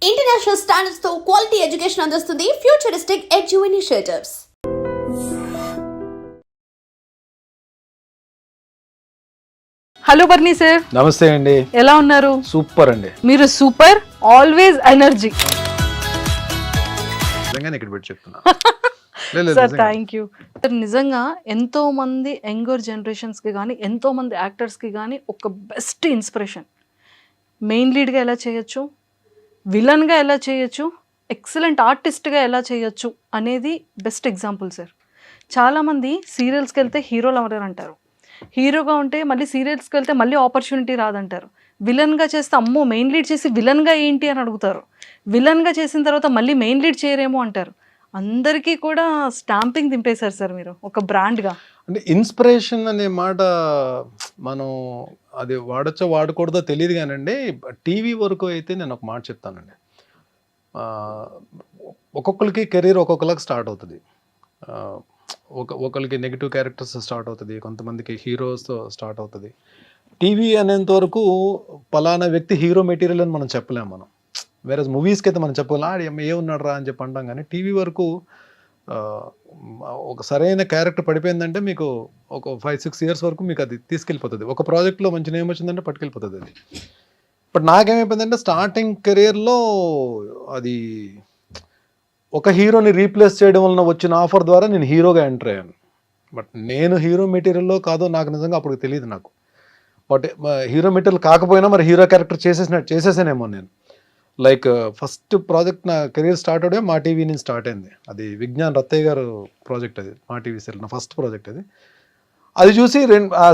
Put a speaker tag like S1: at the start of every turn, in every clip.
S1: International standards తో quality education అందిస్తుంది futuristic edu initiatives.
S2: Hello బర్నీ సార్,
S3: నమస్తే అండి.
S2: ఎలా ఉన్నారు?
S3: సూపర్ అండి.
S2: మీరు సూపర్, ఆల్వేస్ ఎనర్జీ.
S3: నిజంగానే ఇక్కడ పెట్టి చెప్తున్నా.
S2: Sir thank you sir. నిజంగా ఎంతో మంది యంగర్ జనరేషన్స్ కి కానీ ఎంతో మంది యాక్టర్స్ కి కానీ ఒక బెస్ట్ ఇన్స్పిరేషన్. మెయిన్ లీడ్గా ఎలా చేయొచ్చు, విలన్గా ఎలా చేయొచ్చు, ఎక్సలెంట్ ఆర్టిస్ట్గా ఎలా చేయొచ్చు అనేది బెస్ట్ ఎగ్జాంపుల్ సార్. చాలామంది సీరియల్స్కి వెళ్తే హీరోలు ఎవరు అంటారు, హీరోగా ఉంటే మళ్ళీ సీరియల్స్కి వెళ్తే మళ్ళీ ఆపర్చునిటీ రాదంటారు. విలన్గా చేస్తే అమ్మో మెయిన్ లీడ్ చేసి విలన్గా ఏంటి అని అడుగుతారు. విలన్గా చేసిన తర్వాత మళ్ళీ మెయిన్ లీడ్ చేయరేమో అంటారు. అందరికీ కూడా స్టాంపింగ్ దింపేశారు సార్ మీరు ఒక బ్రాండ్గా.
S3: అంటే ఇన్స్పిరేషన్ అనే మాట మనం అది వాడచ్చో వాడకూడదో తెలియదు కానండి. టీవీ వరకు అయితే నేను ఒక మాట చెప్తానండి. ఒక్కొక్కరికి కెరీర్ ఒక్కొక్కరికి స్టార్ట్ అవుతుంది. ఒకరికి నెగిటివ్ క్యారెక్టర్స్ స్టార్ట్ అవుతుంది, కొంతమందికి హీరోస్తో స్టార్ట్ అవుతుంది. టీవీ అనేంత వరకు పలానా వ్యక్తి హీరో మెటీరియల్ అని మనం చెప్పలేము. మనం వేరే మూవీస్కి అయితే మనం చెప్పగలం ఏ ఉన్నాడు రా అని చెప్పి అంటాం. కానీ టీవీ వరకు ఒక సరైన క్యారెక్టర్ పడిపోయిందంటే మీకు ఒక 5-6 ఇయర్స్ వరకు మీకు అది తీసుకెళ్ళిపోతుంది. ఒక ప్రాజెక్ట్లో మంచి నేమ్ వచ్చిందంటే పట్టుకెళ్ళిపోతుంది అది. బట్ నాకేమైపోయిందంటే స్టార్టింగ్ కెరియర్లో అది ఒక హీరోని రీప్లేస్ చేయడం వలన వచ్చిన ఆఫర్ ద్వారా నేను హీరోగా ఎంటర్ అయ్యాను. బట్ నేను హీరో మెటీరియల్లో కాదో నాకు నిజంగా అప్పుడు తెలియదు నాకు. బట్ హీరో మెటీరియల్ కాకపోయినా మరి హీరో క్యారెక్టర్ చేసేసానేమో నేను. లైక్ ఫస్ట్ ప్రాజెక్ట్ నా కెరీర్ స్టార్ట్ అవడే మా టీవీ నుంచి స్టార్ట్ అయింది. అది విజ్ఞాన్ రత్తయ్య గారు ప్రాజెక్ట్, అది మా టీవీ సీరియల్ నా ఫస్ట్ ప్రాజెక్ట్. అది చూసి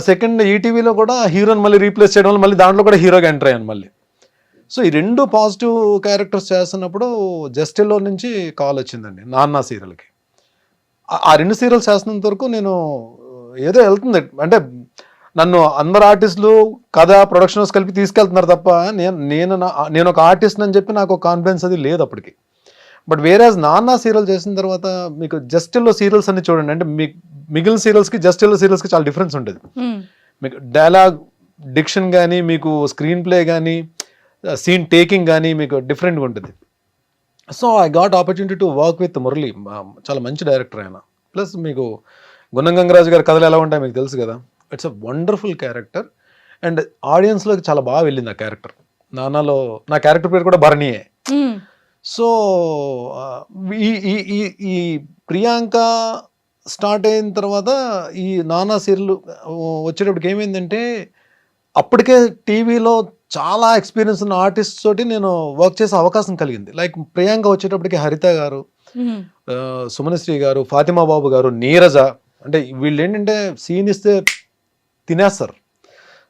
S3: సెకండ్ ఈటీవీలో కూడా హీరోని మళ్ళీ రీప్లేస్ చేయడం వల్ల మళ్ళీ దాంట్లో కూడా హీరోగా ఎంటర్ అయ్యాను మళ్ళీ. సో ఈ 2 పాజిటివ్ క్యారెక్టర్స్ చేస్తున్నప్పుడు జస్టిల్లో నుంచి కాల్ వచ్చిందండి నాన్న సీరియల్కి. ఆ 2 సీరియల్స్ చేస్తున్నంత వరకు నేను ఏదో వెళ్తుంది అంటే నన్ను అందరు ఆర్టిస్టులు కథ ప్రొడక్షన్స్ కలిపి తీసుకెళ్తున్నారు తప్ప నేను ఒక ఆర్టిస్ట్ అని చెప్పి నాకు కాన్ఫిడెన్స్ అది లేదు అప్పటికి. బట్ వేరేజ్ నాన్న సీరియల్ చేసిన తర్వాత మీకు జస్టిల్లో సీరియల్స్ అన్ని చూడండి, అంటే మిగిలిన సీరియల్స్కి జస్టిల్లో సీరియల్స్కి చాలా డిఫరెన్స్ ఉంటుంది. మీకు డైలాగ్ డిక్షన్ కానీ, మీకు స్క్రీన్ ప్లే కానీ, సీన్ టేకింగ్ కానీ మీకు డిఫరెంట్గా ఉంటుంది. So I got opportunity to work with Murali. చాలా మంచి డైరెక్టర్ ఆయన. ప్లస్ మీకు గున్నం గంగరాజు గారి కథలు ఎలా ఉంటాయి మీకు తెలుసు కదా. It's a wonderful character and ఆడియన్స్లోకి చాలా బాగా వెళ్ళింది ఆ క్యారెక్టర్. నాన్నలో నా క్యారెక్టర్ పేరు కూడా భరణియే. సో ఈ ప్రియాంక స్టార్ట్ అయిన తర్వాత ఈ నానా సీరియల్ వచ్చేటప్పటికి ఏమైందంటే అప్పటికే టీవీలో చాలా ఎక్స్పీరియన్స్ ఉన్న ఆర్టిస్ట్ తోటి నేను వర్క్ చేసే అవకాశం కలిగింది. లైక్ ప్రియాంక వచ్చేటప్పటికి హరిత గారు, సుమనశ్రీ గారు, ఫాతిమా బాబు గారు, నీరజ, అంటే వీళ్ళు ఏంటంటే సీన్ ఇస్తే తినేస్తారు.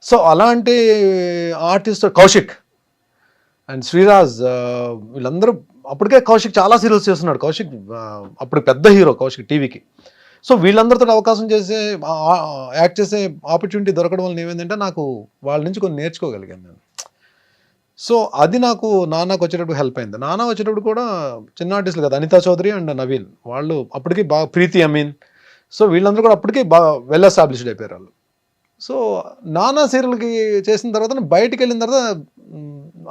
S3: సో అలాంటి ఆర్టిస్ట్ కౌశిక్ అండ్ శ్రీరాజ్, వీళ్ళందరూ అప్పటికే కౌశిక్ చాలా సీరియల్స్ చేస్తున్నాడు. కౌశిక్ అప్పుడు పెద్ద హీరో కౌశిక్ టీవీకి. సో వీళ్ళందరితో అవకాశం చేసే యాక్ట్ చేసే ఆపర్చునిటీ దొరకడం వల్ల ఏమైందంటే నాకు వాళ్ళ నుంచి కొన్ని నేర్చుకోగలిగాను నేను. సో అది నాకు నాన్నకు వచ్చేటప్పుడు హెల్ప్ అయింది. నాన్న వచ్చేటప్పుడు కూడా చిన్న ఆర్టిస్టులు కదా, అనితా చౌదరి అండ్ నవీన్, వాళ్ళు అప్పటికి బాగా, ప్రీతి అమీన్, సో వీళ్ళందరూ కూడా అప్పటికి బాగా వెల్ ఎస్టాబ్లిష్డ్ అయిపోయారు వాళ్ళు. సో నానా సీరియల్కి చేసిన తర్వాత బయటికి వెళ్ళిన తర్వాత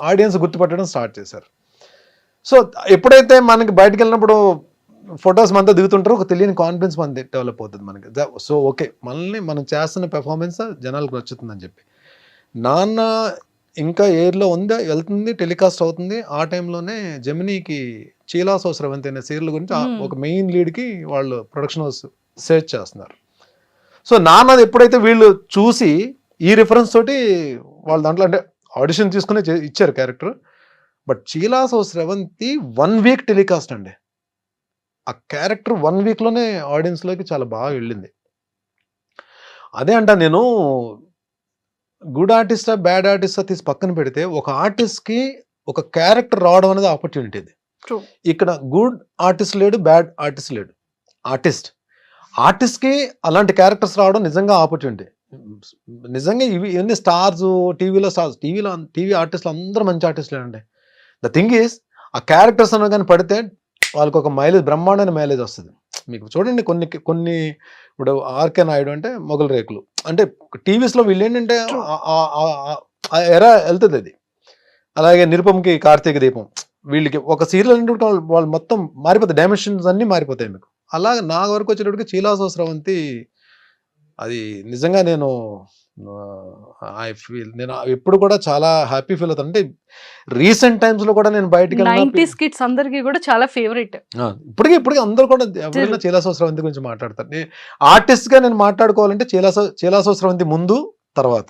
S3: ఆడియన్స్ గుర్తుపట్టడం స్టార్ట్ చేశారు. సో ఎప్పుడైతే మనకి బయటకు వెళ్ళినప్పుడు ఫొటోస్ మనతో దిగుతుంటారో ఒక తెలియని కాన్ఫిడెన్స్ మన డెవలప్ అవుతుంది మనకి. సో ఓకే, మనల్ని మనం చేస్తున్న పెర్ఫార్మెన్స్ జనాలకు నచ్చుతుందని చెప్పి నాన్న ఇంకా ఎయిర్లో ఉంది, వెళ్తుంది, టెలికాస్ట్ అవుతుంది. ఆ టైంలోనే జెమినీకి చీలాసో స్రవంతి అనే సీరియల్ గురించి ఒక మెయిన్ లీడ్కి వాళ్ళు ప్రొడక్షన్ హౌస్ సెర్చ్ చేస్తున్నారు. సో నాన్నది ఎప్పుడైతే వీళ్ళు చూసి ఈ రిఫరెన్స్ తోటి వాళ్ళ దాంట్లో అంటే ఆడిషన్ తీసుకుని ఇచ్చారు character. But చీలాసో Sravanthi 1 week telecast అండి. ఆ క్యారెక్టర్ 1 వీక్లోనే ఆడియన్స్లోకి చాలా బాగా వెళ్ళింది. అదే అంట నేను గుడ్ ఆర్టిస్టా బ్యాడ్ ఆర్టిస్టా తీసి పక్కన పెడితే ఒక ఆర్టిస్ట్కి ఒక క్యారెక్టర్ రావడం అనేది ఆపర్చునిటీ. ఇది ఇక్కడ గుడ్ ఆర్టిస్ట్ లేడు, బ్యాడ్ ఆర్టిస్ట్ లేడు. ఆర్టిస్ట్కి అలాంటి క్యారెక్టర్స్ రావడం నిజంగా ఆపర్చునిటీ. నిజంగా ఇవన్నీ స్టార్స్, టీవీ ఆర్టిస్టులు అందరూ మంచి ఆర్టిస్టులే అండి. ద థింగ్ ఈస్ ఆ క్యారెక్టర్స్ అన్న కానీ పడితే వాళ్ళకి ఒక మైలేజ్, బ్రహ్మాండమైన మైలేజ్ వస్తుంది. మీకు చూడండి కొన్ని ఇప్పుడు ఆర్కే నాయుడు అంటే మొగల్ రేకులు, అంటే టీవీస్లో వీళ్ళు ఏంటంటే ఎరా వెళ్తుంది అది. అలాగే నిరుపంకి కార్తీక దీపం, వీళ్ళకి ఒక సీరియల్ అంటే వాళ్ళు మొత్తం మారిపోతాయి, డైమెన్షన్స్ అన్నీ మారిపోతాయి మీకు. అలాగే నా వరకు వచ్చేటప్పటికి చీలాసో స్రవంతి అది నిజంగా నేను నేను ఎప్పుడు కూడా చాలా హ్యాపీ ఫీల్ అవుతాను. అంటే రీసెంట్ టైమ్స్ లో కూడా నేను బయటకి
S2: 90s కిడ్స్ అందరికి కూడా చాలా ఫేవరెట్.
S3: ఇప్పటికీ అందరూ కూడా ఎవరైనా చీలాసో స్రవంతి గురించి మాట్లాడతారు. ఆర్టిస్ట్ గా నేను మాట్లాడుకోవాలంటే చీలాసో స్రవంతి ముందు తర్వాత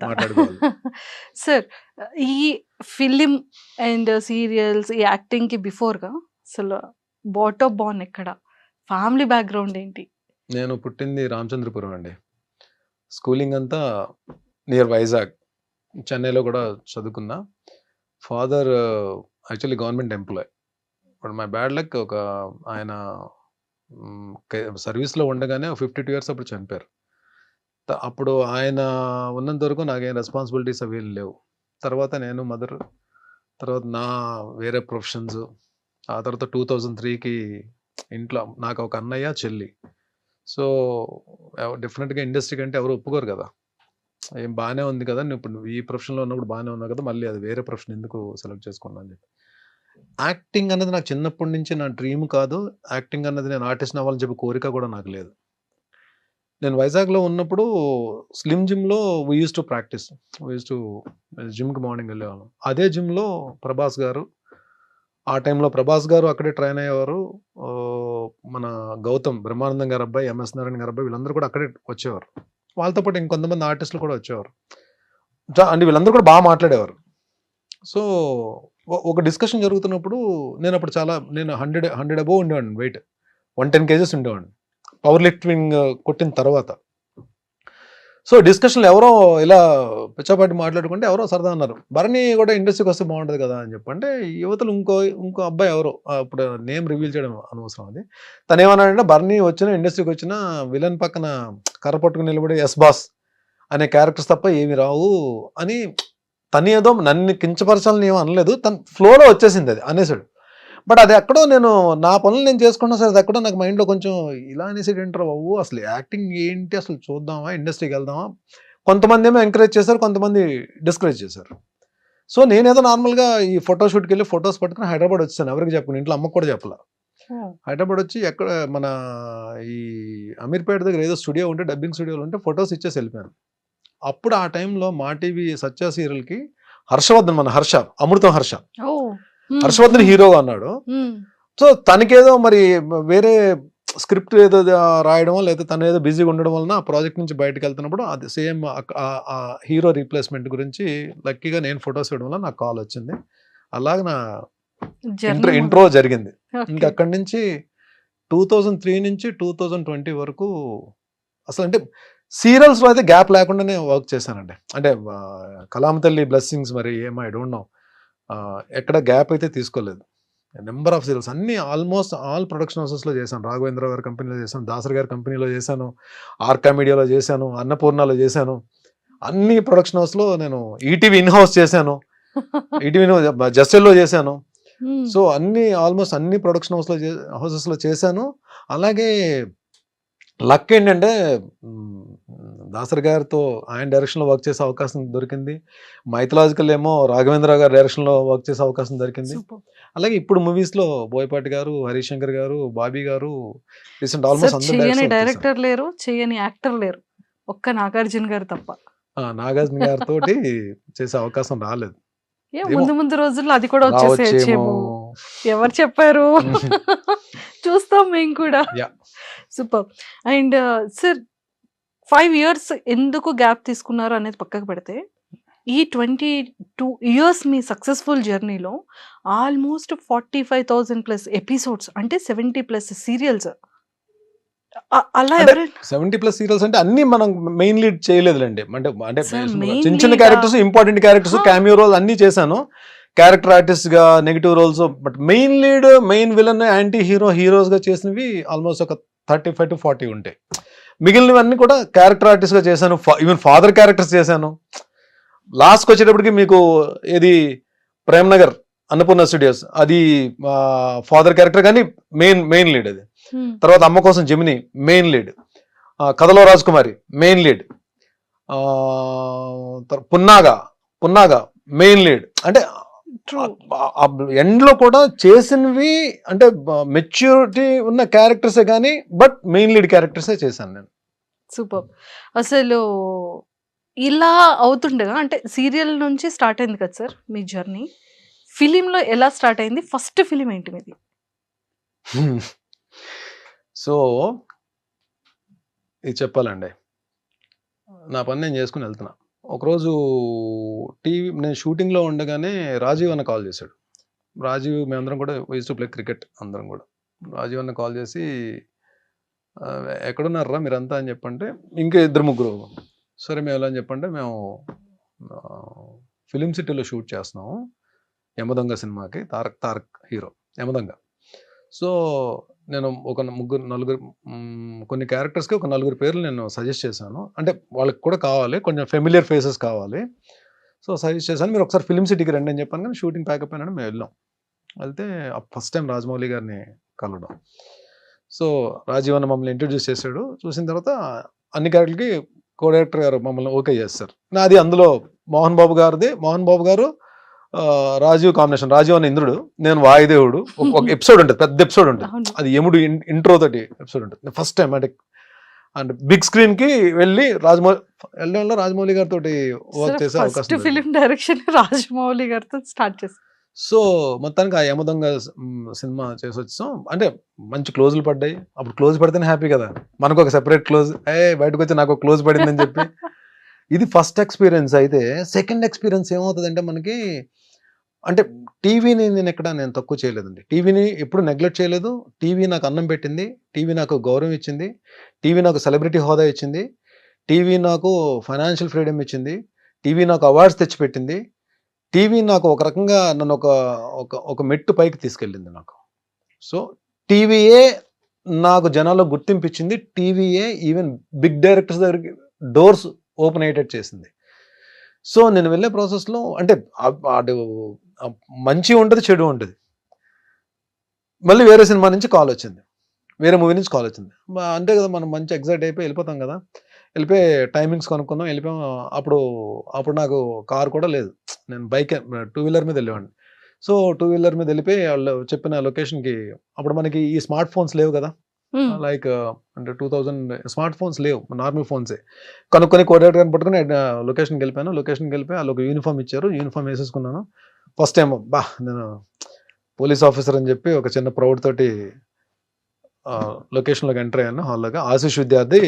S3: మాట్లాడుకోవాలి.
S2: సార్, ఈ ఫిలిం అండ్ సీరియల్స్ ఈ యాక్టింగ్ కి బిఫోర్ గా అసలు బాటమ్ బాన్ ఎక్కడ, ఫ్యామిలీ బ్యాక్గ్రౌండ్ ఏంటి?
S3: నేను పుట్టింది రామచంద్రపురం అండి. స్కూలింగ్ అంతా నియర్ వైజాగ్, చెన్నైలో కూడా చదువుకున్నా. Father actually government employ, but my bad luck ఒక ఆయన సర్వీస్లో ఉండగానే 52 ఇయర్స్ అప్పుడు చనిపోయారు. అప్పుడు ఆయన ఉన్నంత వరకు నాకేం రెస్పాన్సిబిలిటీస్ అవి ఏం లేవు. తర్వాత నేను మదర్, తర్వాత నా వేరే ప్రొఫెషన్స్. ఆ తర్వాత 2003కి ఇంట్లో నాకు ఒక అన్నయ్య చెల్లి. సో డెఫినెట్గా ఇండస్ట్రీ కంటే ఎవరు ఒప్పుకోరు కదా, ఏం బాగానే ఉంది కదా నువ్వు ఇప్పుడు ఈ ప్రొఫెషన్లో ఉన్నప్పుడు బాగానే ఉన్నావు కదా, మళ్ళీ అది వేరే ప్రొఫెషన్ ఎందుకు సెలెక్ట్ చేసుకున్నా అని చెప్పి. యాక్టింగ్ అన్నది నాకు చిన్నప్పటి నుంచి నా డ్రీమ్ కాదు. యాక్టింగ్ అన్నది నేను ఆర్టిస్ట్ అవ్వాలని చెప్పి కోరిక కూడా నాకు లేదు. నేను వైజాగ్లో ఉన్నప్పుడు స్లిమ్ జిమ్లో వీ యూస్ టు ప్రాక్టీస్, జిమ్కి మార్నింగ్ వెళ్ళేవాళ్ళం. అదే జిమ్లో ప్రభాస్ గారు, ఆ టైంలో ప్రభాస్ గారు అక్కడే ట్రైన్ అయ్యేవారు. మన గౌతమ్ బ్రహ్మానందం గారు అబ్బాయి, ఎంఎస్ నారాయణ గారు అబ్బాయి, వీళ్ళందరూ కూడా అక్కడే వచ్చేవారు. వాళ్ళతో పాటు ఇంకొంతమంది ఆర్టిస్టులు కూడా వచ్చేవారు. అంటే వీళ్ళందరూ కూడా బాగా మాట్లాడేవారు. సో ఒక డిస్కషన్ జరుగుతున్నప్పుడు నేను 100 అబోవ్ ఉండేవాడిని, వెయిట్ 110 kgs ఉండేవాడిని పవర్ లిఫ్టింగ్ కొట్టిన తర్వాత. సో డిస్కషన్లో ఎవరో ఇలా పిచ్చాపాటి మాట్లాడుకుంటే ఎవరో సరదా అన్నారు, భరణి కూడా ఇండస్ట్రీకి వస్తే బాగుంటుంది కదా అని చెప్పి. అంటే యువతలు ఇంకో అబ్బాయి ఎవరో, ఇప్పుడు నేమ్ రివీల్ చేయడం అనవసరం అది. తను ఏమన్నాడంటే, భరణి ఇండస్ట్రీకి వచ్చిన విలన్ పక్కన కర్ర పట్టుకుని నిలబడే ఎస్ బాస్ అనే క్యారెక్టర్స్ తప్ప ఏమి రావు అని. తను ఏదో నన్ను కించపరచాలని ఏమో అనలేదు, తన ఫ్లోలో వచ్చేసింది అది అనేసాడు. బట్ అది ఎక్కడో నేను నా పనులు నేను చేసుకున్నా సరే, అది ఎక్కడో నాకు మైండ్లో కొంచెం ఇలా అనేసాడు ఏంటారు బాబు, అసలు యాక్టింగ్ ఏంటి, అసలు చూద్దామా, ఇండస్ట్రీకి వెళ్దామా. కొంతమంది ఏమో ఎంకరేజ్ చేశారు, కొంతమంది డిస్కరేజ్ చేశారు. సో నేనేదో నార్మల్గా ఈ ఫోటోషూట్కి వెళ్ళి ఫొటోస్ పట్టుకుని హైదరాబాద్ వచ్చాను. ఎవరికి చెప్పను, ఇంట్లో అమ్మకు కూడా చెప్పలే. హైదరాబాద్ వచ్చి ఎక్కడ మన ఈ అమీర్పేట దగ్గర ఏదో స్టూడియో ఉంటే, డబ్బింగ్ స్టూడియోలో ఉంటే ఫొటోస్ ఇచ్చేసి వెళ్ళిపోయాను. అప్పుడు ఆ టైంలో మా టీవీ సత్య సీరియల్కి హర్షవర్ధన్, మన అమృతం హర్షవర్ధన్ హీరోగా అన్నాడు. సో తనకేదో మరి వేరే స్క్రిప్ట్ ఏదో రాయడమో లేదా తను ఏదో బిజీగా ఉండడం వలన ఆ ప్రాజెక్ట్ నుంచి బయటకు వెళ్తున్నప్పుడు అది సేమ్ ఆ హీరో రీప్లేస్మెంట్ గురించి లక్కీగా నేను ఫొటోస్ ఇవ్వడం వల్ల నాకు కాల్ వచ్చింది. అలాగే నా ఇంట్రో జరిగింది. ఇంకా అక్కడి నుంచి 2003 నుంచి 2020 వరకు అసలు అంటే సీరియల్స్లో అయితే గ్యాప్ లేకుండానే వర్క్ చేశానండి. అంటే కలాం తల్లి బ్లెస్సింగ్స్ మరి ఏమో ఐ డోంట్ నో, ఎక్కడ గ్యాప్ అయితే తీసుకోలేదు. నెంబర్ ఆఫ్ సీరియల్స్ అన్ని ఆల్మోస్ట్ ఆల్ ప్రొడక్షన్ హౌసెస్లో చేశాను. రాఘవేంద్ర గారి కంపెనీలో చేశాను, దాసరి గారి కంపెనీలో చేశాను, ఆర్కా మీడియాలో చేశాను, అన్నపూర్ణలో చేశాను. అన్ని ప్రొడక్షన్ హౌస్లో నేను ఈటీవీ ఇన్ హౌస్ చేశాను, ఈటీవీ జస్టెల్లో చేశాను. సో ఆల్మోస్ట్ అన్ని ప్రొడక్షన్ హౌసెస్లో చేశాను. అలాగే లక్ ఏంటంటే దాసరి గారితో ఆయన డైరెక్షన్లో వర్క్ చేసే అవకాశం దొరికింది. మైథలాజికల్ ఏమో రాఘవేంద్ర గారి డైరెక్షన్లో వర్క్ చేసే అవకాశం దొరికింది. అలాగే ఇప్పుడు మూవీస్లో బోయపాటి గారు, హరీష్ శంకర్ గారు, బాబీ గారు, రీసెంట్ ఆల్మోస్ట్
S2: అందరూ డైరెక్టర్ లేరు, చేయని యాక్టర్ లేరు, ఒక్క నాగార్జున గారు తప్ప.
S3: నాగార్జున గారితో చేసే అవకాశం రాలేదు.
S2: ముందు రోజుల్లో అది కూడా వచ్చేసేమో, ఎవరు చెప్పారు, చూస్తాం మేము కూడా. సూపర్. అండ్ సార్, 5 years ఎందుకు గ్యాప్ తీసుకున్నారు అనేది పక్కకు పెడితే, ఈ 22 years మీ సక్సెస్ఫుల్ జర్నీలో ఆల్మోస్ట్ 45,000+ ఎపిసోడ్స్, అంటే 70+ సీరియల్స్. అలా
S3: 70+ సీరియల్స్ అంటే అన్ని మనం మెయిన్ లీడ్ చేయలేదులేండి. అంటే చిన్న చిన్న characters, important characters, cameo role అన్ని చేశాను, క్యారెక్టర్ ఆర్టిస్ట్ గా, negative roles. But main lead, main villain, anti heroes గా చేసినవి ఆల్మోస్ట్ ఒక 35 to 40 ఉంటాయి. మిగిలినవన్నీ కూడా క్యారెక్టర్ ఆర్టిస్ట్ గా చేశాను. ఈవెన్ ఫాదర్ క్యారెక్టర్స్ చేశాను. లాస్ట్కి వచ్చేటప్పటికి మీకు ఏది ప్రేమ్ నగర్ అన్నపూర్ణ స్టూడియోస్, అది ఫాదర్ క్యారెక్టర్ కానీ మెయిన్ లీడ్ అది. తర్వాత అమ్మ కోసం జెమిని మెయిన్ లీడ్, కథలో Rajakumari main lead, Punnaga main lead. అంటే
S2: ట్రూ.
S3: ఎండ్లో కూడా చేసినవి అంటే మెచ్యూరిటీ ఉన్న క్యారెక్టర్సే కానీ బట్ మెయిన్ లీడ్ క్యారెక్టర్సే చేశాను నేను.
S2: సూపర్. అసలు ఇలా అవుతుండగా అంటే సీరియల్ నుంచి స్టార్ట్ అయింది కదా సార్ మీ జర్నీ. ఫిలింలో ఎలా స్టార్ట్ అయింది? ఫస్ట్ ఫిలిం ఏంటి మీది?
S3: సో ఇది చెప్పాలండి, నా పని నేను చేసుకుని వెళ్తున్నా. ఒకరోజు నేను షూటింగ్లో ఉండగానే రాజీవ్ అన్న కాల్ చేశాడు. రాజీవ్ మేమందరం కూడా యూజ్ టు ప్లే క్రికెట్ అందరం కూడా. రాజీవ్ అన్న కాల్ చేసి ఎక్కడున్నారా మీరంతా అని చెప్పంటే ఇంకా 2-3 సరే మేము ఎలా అని చెప్పంటే మేము ఫిలిం సిటీలో షూట్ చేస్తున్నాము యమదొంగ సినిమాకి, తారక్ హీరో యమదొంగ. సో నేను ఒక 3-4 కొన్ని క్యారెక్టర్స్కి ఒక 4 పేర్లు నేను సజెస్ట్ చేశాను. అంటే వాళ్ళకి కూడా కావాలి, కొంచెం ఫెమిలియర్ ఫేసెస్ కావాలి. సో సజెస్ట్ చేశాను, మీరు ఒకసారి ఫిలిం సిటీకి రండి అని చెప్పాను. కానీ షూటింగ్ ప్యాకప్ అయినా మేము వెళ్ళాం. వెళ్తే ఫస్ట్ టైం రాజమౌళి గారిని కలవడం. సో రాజీవ్ అన్న మమ్మల్ని ఇంట్రడ్యూస్ చేశాడు. చూసిన తర్వాత అన్ని క్యారెక్టర్కి కో డైరెక్టర్ గారు మమ్మల్ని ఓకే చేస్తారు. నాది అందులో మోహన్ బాబు గారు రాజీవ్ కాంబినేషన్. రాజీవ్ అన్న ఇంద్రుడు, నేను వాయుదేవుడు. ఒక ఎపిసోడ్ ఉంటుంది, పెద్ద ఎపిసోడ్ ఉంటుంది, అది యముడు ఇంట్రో తోటి ఎపిసోడ్ ఉంటుంది. ఫస్ట్ టైం అంటే బిగ్ స్క్రీన్ కి వెళ్ళి రాజమౌళి గారితో వర్క్ చేసే అవకాశం.
S2: ఫిలిం డైరెక్షన్ రాజమౌళి గారితో స్టార్ట్ చేశారు.
S3: సో మొత్తానికి ఆ యమదొంగ సినిమా చేసి వచ్చాం. అంటే మంచి క్లోజులు పడ్డాయి. అప్పుడు క్లోజ్ పడితేనే హ్యాపీ కదా, మనకు ఒక సెపరేట్ క్లోజ్, బయటకు వచ్చి నాకు ఒక క్లోజ్ పడిందని చెప్పి. ఇది ఫస్ట్ ఎక్స్పీరియన్స్. అయితే సెకండ్ ఎక్స్పీరియన్స్ ఏమవుతుందంటే మనకి, అంటే టీవీని నేను తక్కువ చేయలేదండి. టీవీని ఎప్పుడు నెగ్లెక్ట్ చేయలేదు. టీవీ నాకు అన్నం పెట్టింది, టీవీ నాకు గౌరవం ఇచ్చింది, టీవీ నాకు సెలబ్రిటీ హోదా ఇచ్చింది, టీవీ నాకు ఫైనాన్షియల్ ఫ్రీడమ్ ఇచ్చింది, టీవీ నాకు అవార్డ్స్ తెచ్చిపెట్టింది, టీవీ నాకు ఒక రకంగా నన్ను ఒక మెట్టు పైకి తీసుకెళ్ళింది నాకు. సో టీవీయే నాకు జనాల్లో గుర్తింపు ఇచ్చింది, టీవీయే ఈవెన్ బిగ్ డైరెక్టర్స్ దగ్గరికి డోర్స్ ఓపెన్ అయ్యేటట్టు చేసింది. సో నేను వెళ్ళే ప్రాసెస్లో అంటే మంచి ఉంటుంది, చెడు ఉంటుంది. మళ్ళీ వేరే సినిమా నుంచి కాల్ వచ్చింది, వేరే మూవీ నుంచి కాల్ వచ్చింది. అంతే కదా, మనం మంచి ఎగ్జైట్ అయిపోయి వెళ్ళిపోతాం కదా. వెళ్ళిపోయి టైమింగ్స్ కనుక్కున్నాం, వెళ్ళిపోయాం. అప్పుడు నాకు కార్ కూడా లేదు, నేను బైక్ 2 వీలర్ మీద వెళ్ళేవాడిని. సో 2 వీలర్ మీద వెళ్ళిపోయి వాళ్ళు చెప్పిన లొకేషన్కి, అప్పుడు మనకి ఈ స్మార్ట్ ఫోన్స్ లేవు కదా, లైక్ అంటే 2000 స్మార్ట్ ఫోన్స్ లేవు, నార్మల్ ఫోన్సే. కనుక్కొని కోఆర్డినేటర్ పట్టుకుని లొకేషన్కి వెళ్ళిపోయాను. లొకేషన్కి వెళ్ళిపోయి వాళ్ళు ఒక యూనిఫామ్ ఇచ్చారు, యూనిఫామ్ వేసేసుకున్నాను. ఫస్ట్ టైం నేను పోలీస్ ఆఫీసర్ అని చెప్పి ఒక చిన్న ప్రౌడ్ తోటి లొకేషన్లోకి ఎంటర్ అయ్యాను. హాల్లోగా ఆశీష్ విద్యార్థి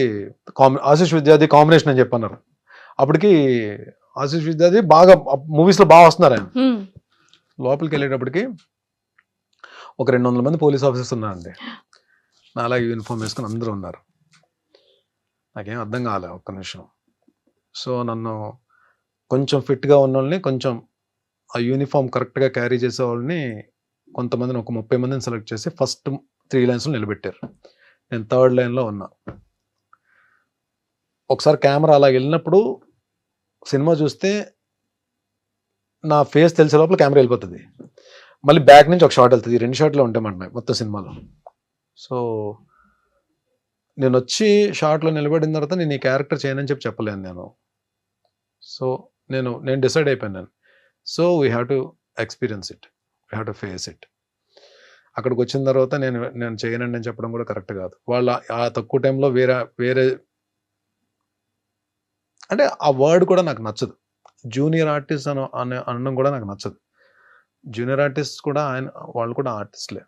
S3: కాంబినేషన్ అని చెప్పన్నారు. అప్పటికి ఆశీష్ విద్యార్థి బాగా మూవీస్లో బాగా వస్తున్నారు ఆయన. లోపలికి వెళ్ళేటప్పటికి ఒక 200 మంది పోలీస్ ఆఫీసర్స్ ఉన్నారండి. నా అలాగే యూనిఫామ్ వేసుకుని అందరూ ఉన్నారు. నాకేం అర్థం కాలే ఒక్క నిమిషం. సో నన్ను కొంచెం ఫిట్గా ఉన్న వాళ్ళని, కొంచెం ఆ యూనిఫామ్ కరెక్ట్గా క్యారీ చేసే వాళ్ళని, కొంతమందిని ఒక 30 మందిని సెలెక్ట్ చేసి ఫస్ట్ 3 లైన్స్లో నిలబెట్టారు. నేను 3rd లైన్లో ఉన్నా. ఒకసారి కెమెరా అలా వెళ్ళినప్పుడు సినిమా చూస్తే నా ఫేస్ తెలిసే లోపల కెమెరా వెళ్ళిపోతుంది. మళ్ళీ బ్యాక్ నుంచి ఒక షాట్ వెళ్తుంది. 2 షాట్లు ఉంటాయి మొత్తం సినిమాలో. సో నేను వచ్చి షాట్లో నిలబడిన తర్వాత నేను ఈ క్యారెక్టర్ చేయనని చెప్పలేను నేను. సో నేను డిసైడ్ అయిపోయాను. So we have to experience it, we have to face it. అక్కడికి వచ్చిన తర్వాత నేను చేయనండి అని చెప్పడం కూడా కరెక్ట్ కాదు. వాళ్ళ ఆ తక్కువ టైంలో వేరే అంటే ఆ వర్డ్ కూడా నాకు నచ్చదు. జూనియర్ ఆర్టిస్ట్ అనడం కూడా నాకు నచ్చదు. జూనియర్ ఆర్టిస్ట్ కూడా వాళ్ళు కూడా ఆర్టిస్ట్లే.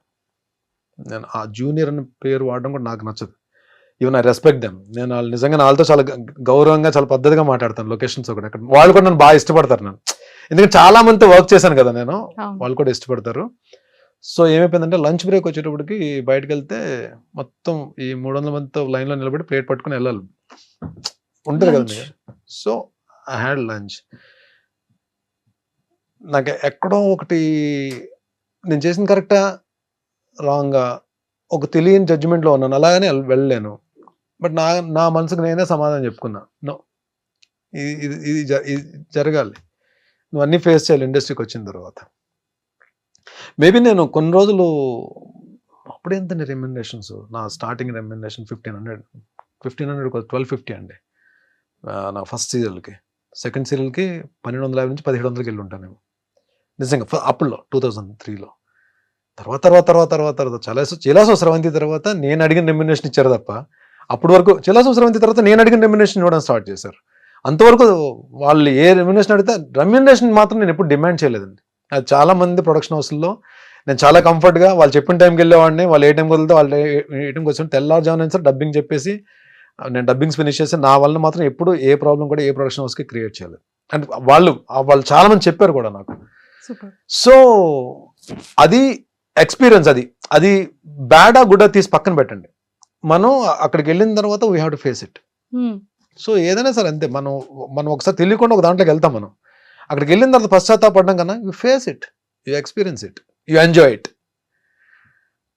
S3: నేను ఆ జూనియర్ అనే పేరు వాడడం కూడా నాకు నచ్చదు. Even I respect them. నేను వాళ్ళు నిజంగా వాళ్ళతో చాలా గౌరవంగా, చాలా పద్ధతిగా మాట్లాడతాను. లొకేషన్స్ ఒకటి అక్కడ వాళ్ళు కూడా నన్ను బాగా ఇష్టపడతారు. నేను ఎందుకంటే చాలా మందితో వర్క్ చేశాను కదా నేను, వాళ్ళు కూడా ఇష్టపడతారు. సో ఏమైపోయిందంటే లంచ్ బ్రేక్ వచ్చేటప్పటికి బయటకు వెళ్తే మొత్తం ఈ 300 మందితో లైన్లో నిలబడి ప్లేట్ పట్టుకుని వెళ్ళాలి, ఉంటుంది కదా. So I had lunch. నాకు ఎక్కడో ఒకటి నేను చేసిన కరెక్టా రాంగా ఒక తెలియని జడ్జిమెంట్లో ఉన్నాను. అలాగనే వెళ్ళలేను. బట్ నా మనసుకు నేనే సమాధానం చెప్పుకున్నా, నో, ఇది జరగాలి, నువ్వు అన్నీ ఫేస్ చేయాలి ఇండస్ట్రీకి వచ్చిన తర్వాత. మేబీ నేను కొన్ని రోజులు అప్పుడెంత రెమ్యునరేషన్స్, నా స్టార్టింగ్ రెమ్యునరేషన్ 1500 1250 అండి నా ఫస్ట్ సీరియల్కి. సెకండ్ సీరియల్కి 1250 నుంచి 1700కి వెళ్ళి ఉంటాను. నిజంగా అప్పుడులో 2003లో. తర్వాత చిలాసో స్రవంతి తర్వాత నేను అడిగిన రెమ్యునరేషన్ ఇచ్చారు తప్ప, అప్పటి వరకు చిలాసో స్రవంతి తర్వాత నేను అడిగిన రెమ్యునరేషన్ ఇవ్వడం స్టార్ట్ చేశారు. అంతవరకు వాళ్ళు ఏ రెమ్యునరేషన్ అడిగితే రెమ్యునరేషన్ మాత్రం నేను ఎప్పుడు డిమాండ్ చేయలేదండి. అది చాలా మంది ప్రొడక్షన్ హౌస్లో నేను చాలా కంఫర్ట్గా వాళ్ళు చెప్పిన టైంకి వెళ్ళేవాడిని. వాళ్ళు ఏ టైంకి వెళ్తే వాళ్ళు ఏ టైంకి వచ్చి తెల్లారుజామున సార్ డబ్బింగ్ చెప్పేసి నేను డబ్బింగ్స్ ఫినిష్ చేసి నా వల్ల మాత్రం ఎప్పుడు ఏ ప్రాబ్లం కూడా ఏ ప్రొడక్షన్ హౌస్కి క్రియేట్ చేయలేదు. అండ్ వాళ్ళు చాలా మంది చెప్పారు కూడా నాకు. సో అది ఎక్స్పీరియన్స్. అది బ్యాడా గుడ్డా తీసి పక్కన పెట్టండి. మనం అక్కడికి వెళ్ళిన తర్వాత we have to face it. So ఏదైనా సరే అంతే, మనం ఒకసారి తెలియకుండా ఒక దాంట్లోకి వెళ్తాం. మనం అక్కడికి వెళ్ళిన తర్వాత పశ్చాత్తాపడడం కన్నా you face it, you experience it, you enjoy it.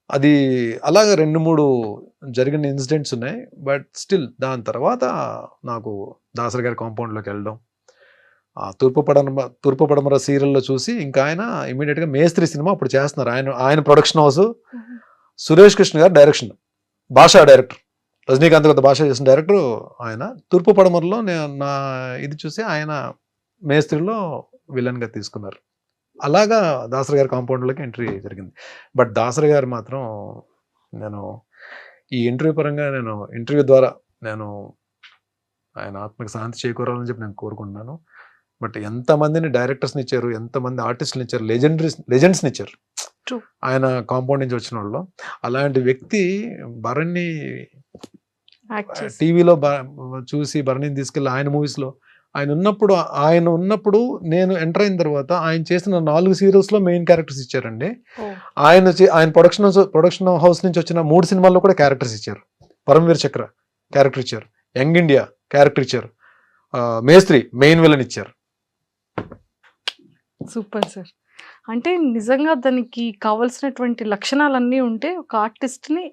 S3: అది అలాగే 2-3 జరిగిన ఇన్సిడెంట్స్ ఉన్నాయి. బట్ స్టిల్ దాని తర్వాత నాకు దాసరి గారి కాంపౌండ్లోకి వెళ్ళడం, తూర్పు పడమర సీరియల్లో చూసి ఇంకా ఆయన ఇమీడియట్గా మేస్త్రి సినిమా అప్పుడు చేస్తున్నారు. ఆయన ప్రొడక్షన్ హౌస్, సురేష్ కృష్ణ గారు డైరెక్షన్, భాషా డైరెక్టర్, రజనీకాంత్ గారు భాష చేసిన డైరెక్టర్ ఆయన. తూర్పు పడమరలో నా ఇది చూసి ఆయన మేస్త్రిలో విలన్గా తీసుకున్నారు. అలాగా దాసరి గారి కాంపౌండ్లోకి ఎంట్రీ జరిగింది. బట్ దాసరి గారు మాత్రం నేను ఈ ఇంటర్వ్యూ పరంగా ఇంటర్వ్యూ ద్వారా ఆయన ఆత్మకి శాంతి చేకూరాలని చెప్పి నేను కోరుకుంటున్నాను. బట్ ఎంతమందిని డైరెక్టర్స్ని ఇచ్చారు, ఎంతమంది ఆర్టిస్టులు ఇచ్చారు, లెజెండ్స్ని ఇచ్చారు ఆయన కాంపౌండ్ నుంచి వచ్చిన వాళ్ళు. అలాంటి వ్యక్తి భరణి టీవీలో చూసి భరణిని తీసుకెళ్ళి ఆయన మూవీస్లో ఆయన ఉన్నప్పుడు నేను ఎంటర్ అయిన తర్వాత ఆయన చేసిన 4 సీరియల్స్లో మెయిన్ క్యారెక్టర్స్ ఇచ్చారండి. ఆయన ప్రొడక్షన్ హౌస్ నుంచి వచ్చిన 3 సినిమాల్లో కూడా క్యారెక్టర్స్ ఇచ్చారు. పరమవీర చక్ర క్యారెక్టర్ ఇచ్చారు, యంగ్ ఇండియా క్యారెక్టర్ ఇచ్చారు, మేస్త్రి మెయిన్ విలన్ ఇచ్చారు.
S2: Super sir. అంటే నిజంగా దానికి కావాల్సినటువంటి లక్షణాలన్నీ ఉంటే ఒక ఆర్టిస్ట్ని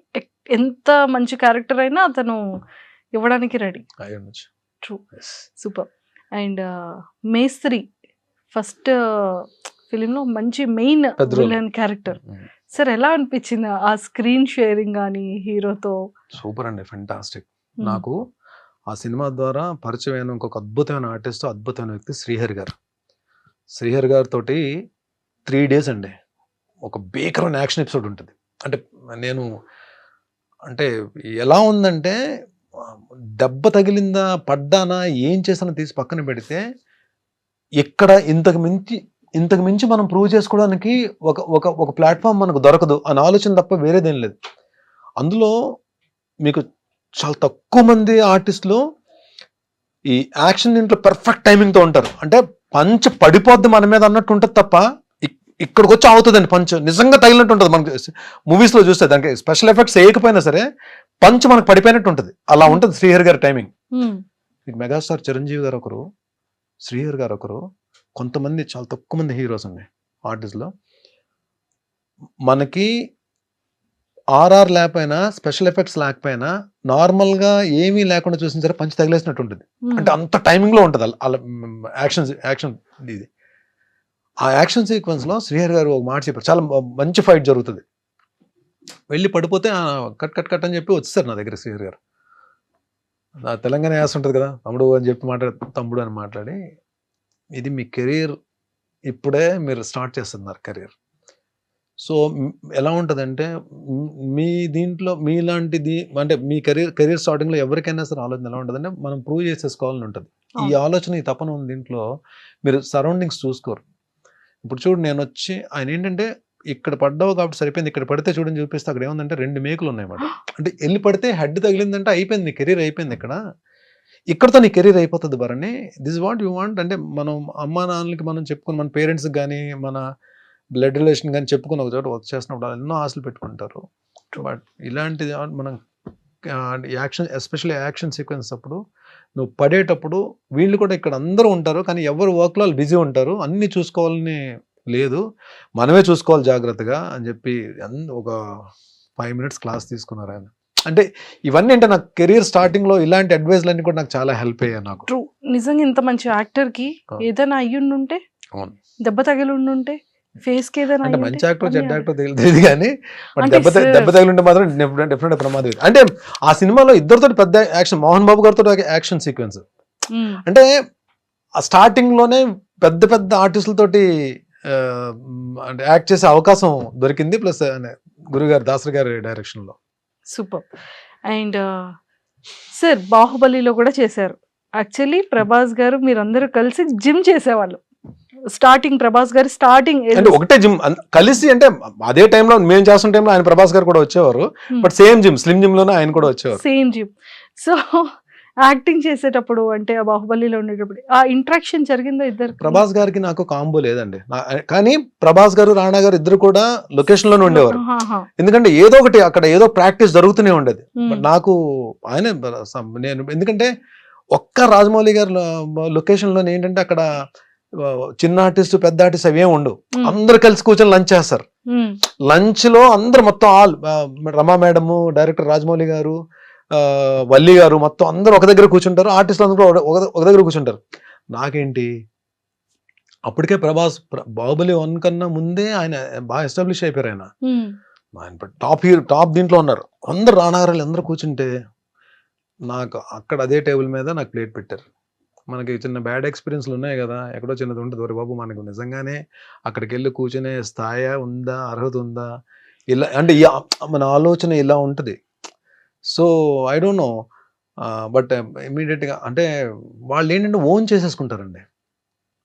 S2: ఎంత మంచి క్యారెక్టర్ అయినా అతను ఇవ్వడానికి రెడీ. True, super. అండ్ మేస్త్రి ఫస్ట్ ఫిలింలో మంచి మెయిన్ విలన్ క్యారెక్టర్. సార్ ఎలా అనిపించింది ఆ స్క్రీన్ షేరింగ్ కానీ హీరోతో?
S3: సూపర్ అండి, ఫెంటాస్టిక్. నాకు ఆ సినిమా ద్వారా పరిచయం అయిన ఇంకొక అద్భుతమైన ఆర్టిస్ట్, అద్భుతమైన వ్యక్తి శ్రీహరి గారితో 3 days అండి ఒక భీకరమైన యాక్షన్ ఎపిసోడ్ ఉంటుంది. అంటే ఎలా ఉందంటే దెబ్బ తగిలిందా, పడ్డానా, ఏం చేసానో తీసి పక్కన పెడితే ఇక్కడ ఇంతకు మించి మనం ప్రూవ్ చేసుకోవడానికి ఒక ప్లాట్ఫామ్ మనకు దొరకదు అని ఆలోచన తప్ప వేరేదేం లేదు. అందులో మీకు చాలా తక్కువ మంది ఆర్టిస్టులు ఈ యాక్షన్ దీంట్లో పర్ఫెక్ట్ టైమింగ్తో ఉంటారు. అంటే పంచ్ పడిపోద్ది మన మీద అన్నట్టు ఉంటుంది తప్ప ఇక్కడికి వచ్చి అవుతుందండి పంచ్ నిజంగా తగిలినట్టు ఉంటుంది. మనకి మూవీస్లో చూస్తే దానికి స్పెషల్ ఎఫెక్ట్స్ వేయకపోయినా సరే పంచ్ మనకు పడిపోయినట్టు ఉంటుంది. అలా ఉంటుంది శ్రీహరి గారి టైమింగ్. మెగాస్టార్ చిరంజీవి గారు ఒకరు, శ్రీహరి గారు ఒకరు, కొంతమంది చాలా తక్కువ మంది హీరోస్ ఉన్నాయి ఆర్టిస్ట్లో. మనకి ఆర్ఆర్ లేకపోయినా, స్పెషల్ ఎఫెక్ట్స్ లేకపోయినా, నార్మల్గా ఏమీ లేకుండా చూసిన సరే పంచ్ తగిలేసినట్టు ఉంటుంది. అంటే అంత టైమింగ్లో ఉంటుంది అలా యాక్షన్ ఇది. ఆ యాక్షన్ సీక్వెన్స్లో శ్రీహరి గారు ఒక మాట చెప్పారు, చాలా మంచి ఫైట్ జరుగుతుంది, వెళ్ళి పడిపోతే కట్ అని చెప్పి వచ్చేసారు నా దగ్గర శ్రీహరి గారు. నా తెలంగాణ యాస ఉంటుంది కదా, తమ్ముడు అని చెప్పి తమ్ముడు అని మాట్లాడి, ఇది మీ కెరీర్, ఇప్పుడే మీరు స్టార్ట్ చేస్తున్నారు కెరీర్. సో ఎలా ఉంటుందంటే మీ దీంట్లో మీలాంటిది అంటే మీ కెరీర్ స్టార్టింగ్లో ఎవరికైనా సరే ఆలోచన ఎలా ఉంటుందంటే మనం ప్రూవ్ చేసేసుకోవాలని ఉంటుంది. ఈ ఆలోచన, ఈ తపన ఉంది దీంట్లో. మీరు సరౌండింగ్స్ చూసుకోరు. ఇప్పుడు చూడు, నేను వచ్చి ఆయన ఏంటంటే ఇక్కడ పడ్డావు కాబట్టి సరిపోయింది, ఇక్కడ పడితే చూడని చూపిస్తే అక్కడ ఏముందంటే 2 మేకులు ఉన్నాయన్నమాట. అంటే వెళ్ళి పడితే హెడ్ తగిలిందంటే అయిపోయింది, నీ కెరీర్ అయిపోయింది. ఇక్కడతో నీ కెరీర్ అయిపోతుంది Bharani. This what you want అంటే మనం అమ్మా నాన్నలకి మనం చెప్పుకుని, మన పేరెంట్స్కి కానీ మన బ్లడ్ రిలేషన్ కానీ చెప్పుకుని ఒక చోట వర్క్ చేసినప్పుడు ఎన్నో ఆశలు పెట్టుకుంటారు. బట్ ఇలాంటిది మనం యాక్షన్, ఎస్పెషల్లీ యాక్షన్ సీక్వెన్స్ అప్పుడు నువ్వు పడేటప్పుడు వీళ్ళు కూడా ఇక్కడ అందరూ ఉంటారు, కానీ ఎవరు వర్క్లో వాళ్ళు బిజీ ఉంటారు, అన్నీ చూసుకోవాలని లేదు, మనమే చూసుకోవాలి జాగ్రత్తగా అని చెప్పి ఒక 5 minutes క్లాస్ తీసుకున్నారు ఆయన. అంటే ఇవన్నీ అంటే నాకు కెరీర్ స్టార్టింగ్లో ఇలాంటి అడ్వైజ్లన్నీ కూడా నాకు చాలా హెల్ప్ అయ్యాయి. నాకు
S2: ట్రూ, నిజంగా ఇంత మంచి యాక్టర్కి ఏదైనా అయ్యుండుంటే, దెబ్బ తగిలి ఉండుంటే, ఫేస్ కి ఏదైనా
S3: అంటే మంచి యాక్టర్ చెడ్డ యాక్టర్ తెలియదు కానీ దెబ్బ తగిలింటే మాత్రం డెఫినెట్ ప్రమాదం. అంటే ఆ సినిమాలో ఇద్దరితో పెద్ద యాక్షన్, మోహన్ బాబు గారితో యాక్షన్ సీక్వెన్స్. అంటే ఆ స్టార్టింగ్ లోనే పెద్ద ఆర్టిస్టులతోటి అంటే యాక్ట్ చేసే అవకాశం దొరికింది. ప్లస్ గురుగారు దాసరి గారి డైరెక్షన్లో.
S2: సూపర్. అండ్ సార్ బాహుబలిలో కూడా చేశారు. యాక్చువల్లీ ప్రభాస్ గారు మీరందరూ కలిసి జిమ్ చేసేవాళ్ళు. స్టార్టింగ్ ప్రభాస్ గారు స్టార్టింగ్
S3: అంటే ఒకటే జిమ్ కలిసి, అంటే అదే టైంలో మేము చేస్తున్న టైంలో ఆయన ప్రభాస్ గారు కూడా వచ్చేవారు. But same gym, slim gym లోనే ఆయన కూడా వచ్చేవారు.
S2: Same gym. సో యాక్టింగ్ చేసేటప్పుడు అంటే ఆ బాహుబలిలో ఉండేటప్పుడు ఆ ఇంట్రాక్షన్ జరిగిందా ఇద్దరు?
S3: ప్రభాస్ గారికి నాకు కాంబో లేదండి. కానీ ప్రభాస్ గారు రాణా గారు ఇద్దరు కూడా లొకేషన్ లోనే ఉండేవారు. ఎందుకంటే ఏదో ఒకటి అక్కడ ఏదో ప్రాక్టీస్ జరుగుతూనే ఉండేది. బట్ నాకు ఆయన నేను ఎందుకంటే ఒక్క రాజమౌళి గారు లొకేషన్ లోనే ఏంటంటే అక్కడ చిన్న ఆర్టిస్ట్ పెద్ద ఆర్టిస్ట్ అవేం ఉండవు. అందరు కలిసి కూర్చొని లంచ్ చేస్తారు. లంచ్ లో అందరు మొత్తం ఆల్ రమా మేడము, డైరెక్టర్ రాజమౌళి గారు, వల్లి గారు మొత్తం అందరూ ఒక దగ్గర కూర్చుంటారు. ఆర్టిస్టులు అందరూ ఒక దగ్గర కూర్చుంటారు. నాకేంటి అప్పటికే ప్రభాస్ బాహుబలి 1 కన్నా ముందే ఆయన బాగా ఎస్టాబ్లిష్ అయిపోయారు. ఆయన టాప్ దీంట్లో ఉన్నారు. అందరు రానాగారాలు అందరూ కూర్చుంటే నాకు అక్కడ అదే టేబుల్ మీద నాకు ప్లేట్ పెట్టారు. మనకి చిన్న బ్యాడ్ ఎక్స్పీరియన్స్లు ఉన్నాయి కదా, ఎక్కడో చిన్నది ఉంటుంది. ఒరే బాబు, మనకు నిజంగానే అక్కడికి వెళ్ళి కూర్చునే స్థాయి ఉందా, అర్హత ఉందా, ఇలా అంటే మన ఆలోచన ఇలా ఉంటుంది. So I don't know, but ఇమీడియట్గా అంటే వాళ్ళు ఏంటంటే ఓన్ చేసేసుకుంటారండి.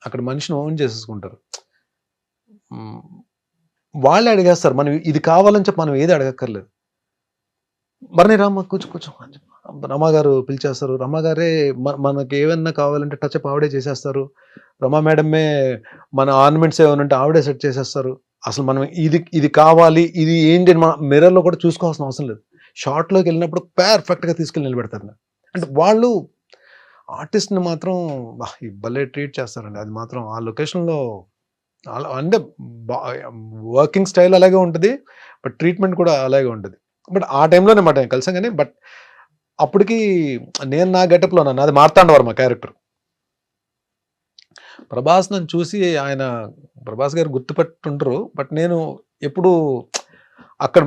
S3: అక్కడ మనిషిని ఓన్ చేసేసుకుంటారు. వాళ్ళే అడిగేస్తారు. మనం ఇది కావాలని చెప్పి మనం ఏది అడగక్కర్లేదు. మరిని రామ్మ కూర్చో అని చెప్పి రమా గారు పిలిచేస్తారు. రమా గారే మనకి ఏమన్నా కావాలంటే టచ్అప్ ఆవిడే చేసేస్తారు. రమా మేడమే మన ఆర్నమెంట్స్ ఏమైనా ఉంటే ఆవిడే సెట్ చేసేస్తారు. అసలు మనం ఇది కావాలి, ఇది ఏంటి మన మిర్రర్లో కూడా చూసుకోవాల్సిన అవసరం లేదు. షార్ట్లోకి వెళ్ళినప్పుడు పర్ఫెక్ట్గా తీసుకెళ్ళి నిలబెడతారు. అంటే వాళ్ళు ఆర్టిస్ట్ని మాత్రం భలే ట్రీట్ చేస్తారండి. అది మాత్రం ఆ లొకేషన్లో అంటే వర్కింగ్ స్టైల్ అలాగే ఉంటుంది, బట్ ట్రీట్మెంట్ కూడా అలాగే ఉంటుంది. బట్ ఆ టైంలోనే మాట కలిసాం కానీ, బట్ అప్పటికి నేను నా గెటప్లో ఉన్నాను. అది మార్తాండవర్మ క్యారెక్టర్. ప్రభాస్ నన్ను చూసి ఆయన ప్రభాస్ గారు గుర్తుపెట్టుంటారు. బట్ నేను ఎప్పుడు అక్కడ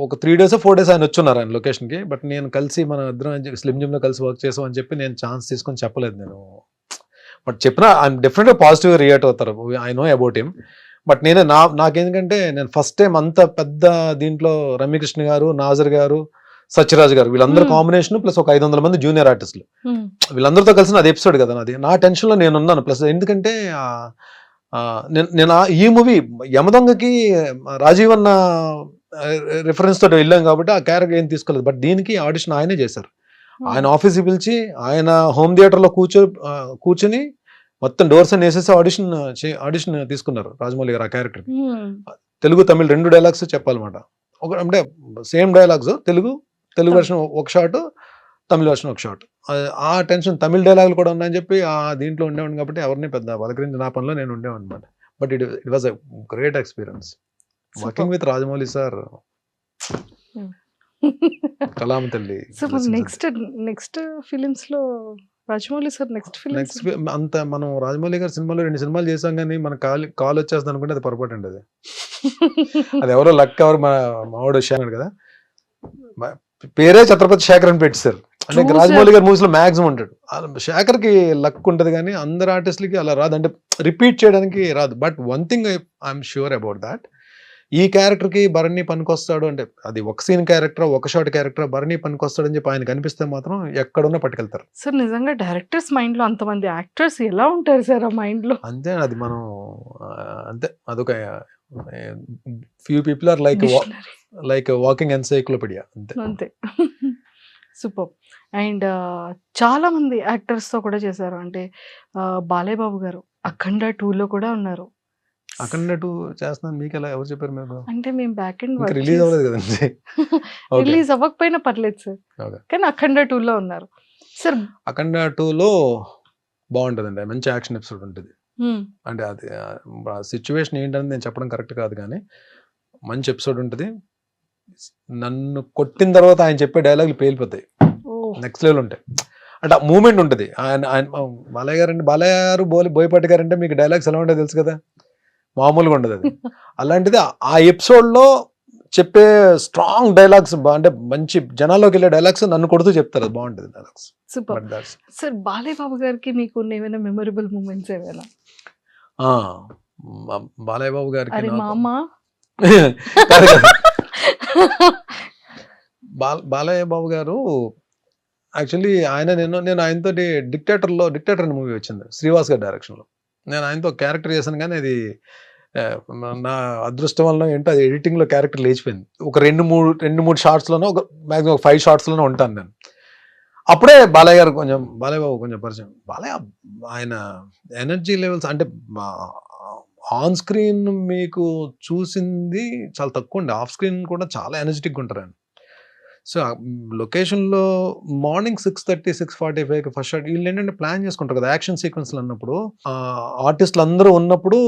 S3: ఒక 3 days 4 days ఆయన వచ్చున్నారు ఆయన లొకేషన్కి. బట్ నేను కలిసి మన ఇద్దరం స్లిమ్ జిమ్లో కలిసి వర్క్ చేసాం అని చెప్పి నేను ఛాన్స్ తీసుకొని చెప్పలేదు నేను. బట్ చెప్పినా ఆయన డెఫినెట్గా పాజిటివ్గా రియాక్ట్ అవుతారు. I know about him. But నాకేందుకంటే నేను ఫస్ట్ టైం అంత పెద్ద దీంట్లో రమ్యకృష్ణ గారు, నాజర్ గారు, సత్యరాజ్ గారు వీళ్ళందరూ కాంబినేషన్ ప్లస్ ఒక 500 మంది జూనియర్ ఆర్టిస్టులు, వీళ్ళందరితో కలిసి అది ఎపిసోడ్ కదా నాది. నా టెన్షన్లో నేను ఉన్నాను. ప్లస్ ఎందుకంటే నేను ఈ మూవీ యమదొంగకి రాజీవ్ అన్న రిఫరెన్స్ తోటి వెళ్ళాం కాబట్టి ఆ క్యారెక్టర్ ఏం తీసుకోలేదు. బట్ దీనికి ఆడిషన్ ఆయనే చేశారు. ఆయన ఆఫీస్కి పిలిచి ఆయన హోమ్ థియేటర్లో కూర్చొని మొత్తం డోర్స్ అని వేసేసి ఆడిషన్ తీసుకున్నారు రాజమౌళి గారు ఆ క్యారెక్టర్. తెలుగు తమిళ్ 2 డైలాగ్స్ చెప్పాలన్నమాట. అంటే సేమ్ డైలాగ్స్, తెలుగు వెర్షన్ ఒక షాట్, తమిళ వెర్షన్ ఒక షాట్. ఆ టెన్షన్ తమిళ డైలాగులు కూడా ఉన్నాయని చెప్పి ఆ దీంట్లో ఉండేవాడిని కాబట్టి ఎవరిని పెద్ద పలకరించి నా పనిలో నేను ఉండేవాడిని అనమాట. But it was a great experience working with Rajamouli sir. కలాం తల్లి.
S2: నెక్స్ట్ ఫిలిమ్స్ లో రాజమౌళి సార్ నెక్స్ట్
S3: అంత మనం రాజమౌళి గారి సినిమాలో 2 సినిమాలు చేసాం కానీ మన కాల్ వచ్చేస్తుంది అనుకుంటే అది పొరపాటు అండి. అది ఎవరో లక్ ఎవరు మావాడు వచ్చాడు కదా, పేరే ఛత్రపతి శేఖర్ అని పెట్టారు. అంటే రాజమౌళి గారి మూవీస్ లో మాక్సిమం ఉంటాడు. శేఖర్ కి లక్ ఉంటుంది కానీ అందరు ఆర్టిస్టులకి అలా రాదు, అంటే రిపీట్ చేయడానికి రాదు. But one thing I'm sure about that, ఈ క్యారెక్టర్ కి భరణి పనికొస్తాడు అంటే అది ఒక సీన్ క్యారెక్టర్, ఒక షాట్ క్యారెక్టర్, భరణి పనికొస్తాడు అని చెప్పి ఆయన కనిపిస్తే మాత్రం ఎక్కడున్నా పట్టుకెళ్తారు
S2: సార్. నిజంగా డైరెక్టర్స్ మైండ్ లో అంతమంది యాక్టర్స్ ఎలా ఉంటారు సార్ ఆ మైండ్ లో?
S3: అంతే, అది మనం అంతే, అదొక few people are like walking encyclopedia అంతే.
S2: సూపర్. అండ్ చాలా మంది యాక్టర్స్ తో కూడా చేశారు. అంటే బాలయ్య బాబు గారు అఖండ 2లో కూడా ఉన్నారు.
S3: అఖండ 2 చేస్తున్నాను మీకు ఎలా ఎవరు చెప్పారు? మీరు
S2: అంటే మేము బ్యాక్ అండ్
S3: రిలీజ్ అవ్వలేదు కదండి.
S2: రిలీజ్ అవ్వకపోయినా పర్లేదు సార్, కానీ అఖండ 2లో ఉన్నారు సార్.
S3: అఖండ 2లో బాగుంటుందండి, మంచి యాక్షన్ ఎపిసోడ్ ఉంటుంది. అంటే అది సిచ్యువేషన్ ఏంటని నేను చెప్పడం కరెక్ట్ కాదు కానీ మంచి ఎపిసోడ్ ఉంటుంది. నన్ను కొట్టిన తర్వాత ఆయన చెప్పే డైలాగులు పేలిపోతాయి, నెక్స్ట్ లెవెల్ ఉంటాయి. అంటే ఆ మూమెంట్ ఉంటుంది. ఆయన బాలయ్య గారు బోయపాటి గారు అంటే మీకు డైలాగ్స్ ఎలా ఉంటాయో తెలుసు కదా, మామూలుగా ఉండదు అది. అలాంటిది ఆ ఎపిసోడ్లో చెప్పే స్ట్రాంగ్ డైలాగ్స్, అంటే మంచి జనాల్లోకి వెళ్ళే డైలాగ్స్ నన్ను కొడుతూ చెప్తారు, అది బాగుంటుంది dialogues.
S2: Super sir. Balayya Babu గారికి మీకు ఏమైనా మెమొరబుల్ మూమెంట్స్ ఏమైనా?
S3: బాలయ్య బాబు గారికి
S2: అరే
S3: నాకు
S2: మామ
S3: కాదు కాదు. బాలయ్య బాబు గారు యాక్చువల్లీ నేను ఆయనతో డిక్టేటర్ అనే మూవీ వచ్చింది శ్రీవాస్ గారి డైరెక్షన్లో. నేను ఆయనతో క్యారెక్టర్ చేశాను కానీ అది నా అదృష్టం వల్ల ఏంటో అది ఎడిటింగ్లో క్యారెక్టర్ లేచిపోయింది. ఒక రెండు మూడు షార్ట్స్లోనో ఒక మ్యాక్సిమం ఒక 5 షార్ట్స్లోనో ఉంటాను నేను. అప్పుడే బాలయ్య బాబు కొంచెం పరిచయం. బాలయ్య ఆయన ఎనర్జీ లెవెల్స్ అంటే ఆన్ స్క్రీన్ మీకు చూసింది చాలా తక్కువ అండి. ఆఫ్ స్క్రీన్ కూడా చాలా ఎనర్జెటిక్గా ఉంటారు ఆయన. సో లొకేషన్లో మార్నింగ్ 6:30 6:45 ఫస్ట్ షాట్ వీళ్ళు ఏంటంటే ప్లాన్ చేసుకుంటారు కదా యాక్షన్ సీక్వెన్స్లు అన్నప్పుడు. ఆర్టిస్టులు అందరూ ఉన్నప్పుడు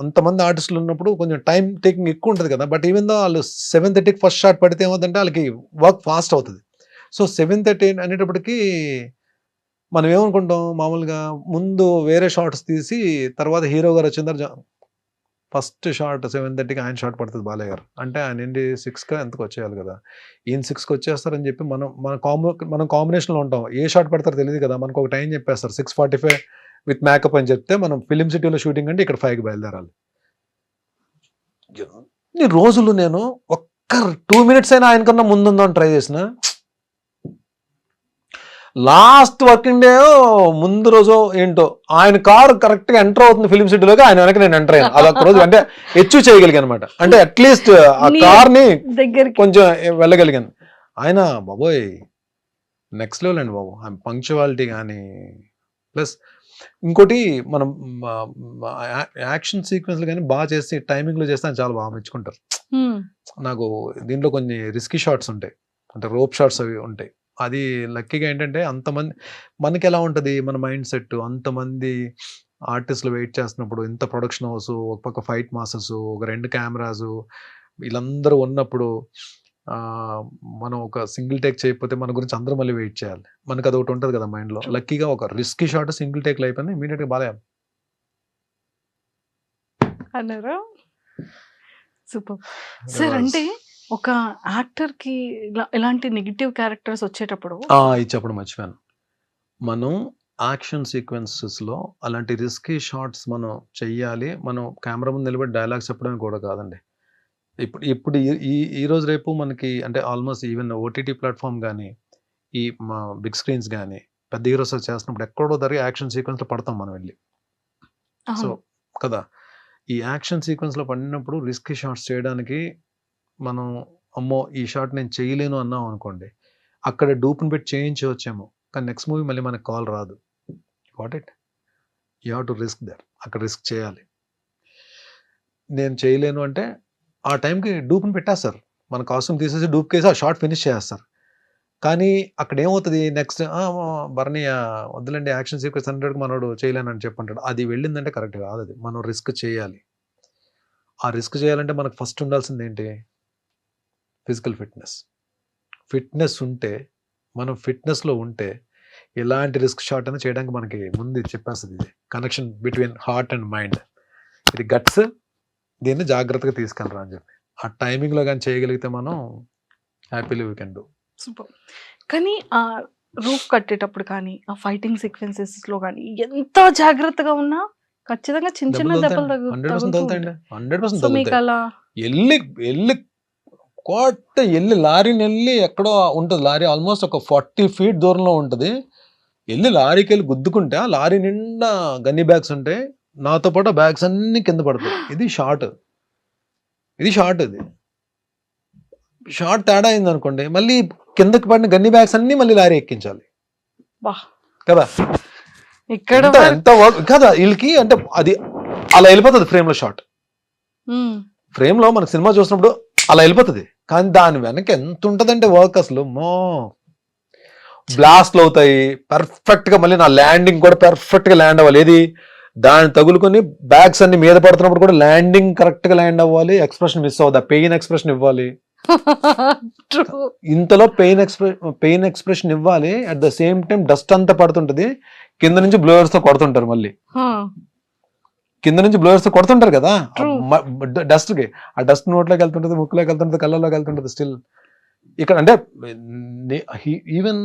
S3: అంతమంది ఆర్టిస్టులు ఉన్నప్పుడు కొంచెం టైం టేకింగ్ ఎక్కువ ఉంటుంది కదా. బట్ ఈవెన్ దో వాళ్ళు 7:30 ఫస్ట్ షాట్ పడితే ఏమవుతుందంటే వాళ్ళకి వర్క్ ఫాస్ట్ అవుతుంది. సో 7:30 అనేటప్పటికి మనం ఏమనుకుంటాం మామూలుగా ముందు వేరే షార్ట్స్ తీసి తర్వాత హీరో గారు వచ్చిన ఫస్ట్ షార్ట్ 7:30కి ఆయన షార్ట్ పడుతుంది బాలయ్య గారు. అంటే ఆయన ఏంటి 6కి ఎంతకు వచ్చేయాలి కదా. ఈయన 6కి వచ్చేస్తారని చెప్పి మనం కాంబినేషన్లో ఉంటాం. ఏ షార్ట్ పడతారో తెలియదు కదా. మనకు ఒక టైం చెప్పేస్తారు 6:45 విత్ మేకప్ అని చెప్తే మనం ఫిలిం సిటీలో షూటింగ్ అంటే ఇక్కడ 5కి బయలుదేరాలి. ఈ రోజులు నేను ఒక్క 2 minutes అయినా ఆయనకన్నా ముందుందని ట్రై చేసిన. లాస్ట్ వర్కింగ్ డే ముందు రోజు ఏంటో ఆయన కారు కరెక్ట్గా ఎంటర్ అవుతుంది ఫిలిం సిటీలోకి, ఆయన వెనక నేను ఎంటర్ అయ్యాను. అదొక రోజు అంటే అచీవ్ చేయగలిగాను అనమాట. అంటే అట్లీస్ట్ ఆ కార్ని కొంచెం వెళ్ళగలిగాను. ఆయన బాబోయ్ నెక్స్ట్ లెవెల్ అండి బాబు. పంక్చువాలిటీ కానీ ప్లస్ ఇంకోటి మనం యాక్షన్ సీక్వెన్స్లు కానీ బాగా చేసి టైమింగ్లో చేస్తే ఆయన చాలా బాగా మెచ్చుకుంటారు. నాకు దీంట్లో కొన్ని రిస్కీ షాట్స్ ఉంటాయి, అంటే రోప్ షాట్స్ అవి ఉంటాయి. అది లక్కీగా ఏంటంటే అంతమంది మనకి ఎలా ఉంటుంది మన మైండ్ సెట్, అంతమంది ఆర్టిస్టులు వెయిట్ చేస్తున్నప్పుడు, ఇంత ప్రొడక్షన్ హౌస్, ఒక పక్క ఫైట్ మాస్టర్స్, ఒక 2 కెమెరాస్, వీళ్ళందరూ ఉన్నప్పుడు మనం ఒక సింగిల్ టేక్ చేయకపోతే మన గురించి అందరూ మళ్ళీ వెయిట్ చేయాలి. మనకు అది ఒకటి ఉంటుంది కదా మైండ్లో. లక్కీగా ఒక రిస్కీ షాట్ సింగిల్ టేక్లో అయిపోయింది. ఇమీడియట్గా బాగా
S2: అన్నారా. Super sir. అంటే ఒక యాక్టర్కి ఇలాంటి నెగిటివ్ క్యారెక్టర్స్ వచ్చేటప్పుడు
S3: ఇది చెప్పడం మర్చిపోయాను. మనం యాక్షన్ సీక్వెన్సెస్లో అలాంటి రిస్కీ షాట్స్ మనం చెయ్యాలి. మనం కెమెరా ముందు నిలబడి డైలాగ్స్ చెప్పడం కూడా కాదండి. ఇప్పుడు ఈ రోజు రేపు మనకి అంటే ఆల్మోస్ట్ ఈవెన్ ఓటీటీ ప్లాట్ఫామ్ కానీ ఈ మా బిగ్ స్క్రీన్స్ కానీ పెద్ద హీరోస్ చేస్తున్నప్పుడు ఎక్కడో దగ్గర యాక్షన్ సీక్వెన్స్లో పడతాం మనం వెళ్ళి. సో కదా ఈ యాక్షన్ సీక్వెన్స్లో పడినప్పుడు రిస్కీ షాట్స్ చేయడానికి మనం అమ్మో ఈ షాట్ నేను చేయలేను అన్నాం అనుకోండి, అక్కడ డూప్ని పెట్టి చేయించవచ్చేమో, కానీ నెక్స్ట్ మూవీ మళ్ళీ మనకు కాల్ రాదు. What it you have to risk there. అక్కడ రిస్క్ చేయాలి. నేను చేయలేను అంటే ఆ టైంకి డూప్ని పెట్టేస్తారు, మన కాస్ట్యూమ్ తీసేసి డూప్ కేసి ఆ షార్ట్ ఫినిష్ చేస్తారు. కానీ అక్కడ ఏమవుతుంది నెక్స్ట్ బర్నీ వద్దులండి యాక్షన్ సీక్వెన్స్ 100కి మనోడు చేయలేనని చెప్పంటాడు. అది వెళ్ళిందంటే కరెక్ట్ కాదు. అది మనం రిస్క్ చేయాలి. ఆ రిస్క్ చేయాలంటే మనకు ఫస్ట్ ఉండాల్సింది ఏంటి? ఫిజికల్ ఫిట్నెస్ ఉంటే, మనం ఫిట్నెస్లో ఉంటే ఎలాంటి రిస్క్ షాట్ అయినా చేయడానికి మనకి ముందు చెప్పేస్తుంది. ఇది connection between heart and mind. ఇది గట్స్, దీన్ని జాగ్రత్తగా తీసుకెళ్ళరా అని చెప్పి ఆ టైమింగ్లో కానీ చేయగలిగితే మనం happily we can do.
S2: Super. కానీ ఆ రూఫ్ కట్టేటప్పుడు కానీ ఆ ఫైటింగ్ సీక్వెన్సెస్లో కానీ ఎంత జాగ్రత్తగా ఉన్నా ఖచ్చితంగా చిన్న చిన్న దెబ్బలు
S3: 100% తగులుతాయండి. 100%
S2: సో మీకు అలా
S3: వెళ్ళి లారీని వెళ్ళి ఎక్కడో ఉంటుంది. లారీ ఆల్మోస్ట్ ఒక 40 feet దూరంలో ఉంటుంది. వెళ్ళి లారీకి వెళ్ళి గుద్దుకుంటే ఆ లారీ నిండా గన్నీ బ్యాగ్స్ ఉంటాయి. నాతో పాటు బ్యాగ్స్ అన్ని కింద పడతాయి. ఇది షార్ట్. ఇది షార్ట్ తేడా అయింది అనుకోండి, మళ్ళీ కిందకి పడిన గన్నీ బ్యాగ్స్ అన్ని మళ్ళీ లారీ ఎక్కించాలి కదా.
S2: ఇక్కడ
S3: ఎంత వర్క్ కదా వీళ్ళకి. అంటే అది అలా వెళ్ళిపోతుంది ఫ్రేమ్లో షార్ట్. ఫ్రేమ్లో మనకు సినిమా చూసినప్పుడు అలా వెళ్ళిపోతుంది, కానీ దాని వెనక ఎంత ఉంటుందంటే వర్క్ అసలు బ్లాస్ట్లు అవుతాయి పర్ఫెక్ట్గా. మళ్ళీ నా ల్యాండింగ్ కూడా పర్ఫెక్ట్గా ల్యాండ్ అవ్వాలి. ఏది దాన్ని తగులుకొని బ్యాగ్స్ అన్ని మీద పడుతున్నప్పుడు కూడా ల్యాండింగ్ కరెక్ట్గా ల్యాండ్ అవ్వాలి. ఎక్స్ప్రెషన్ మిస్ అవ్వదు, పెయిన్ ఎక్స్ప్రెషన్ ఇవ్వాలి. ఇంతలో పెయిన్ ఎక్స్ప్రెషన్ ఇవ్వాలి. At the same time dust అంతా పడుతుంటది, కింద నుంచి బ్లోయర్స్ తో కొడుతుంటారు. మళ్ళీ కింద నుంచి బ్లోయర్స్ తో కొడుతుంటారు కదా డస్ట్ కి. ఆ డస్ట్ నోట్లోకి వెళ్తుంటది, ముక్కులోకి వెళ్తుంటది, కళ్ళలోకి వెళ్తుంటది. స్టిల్ ఇక్కడ అంటే ఈవెన్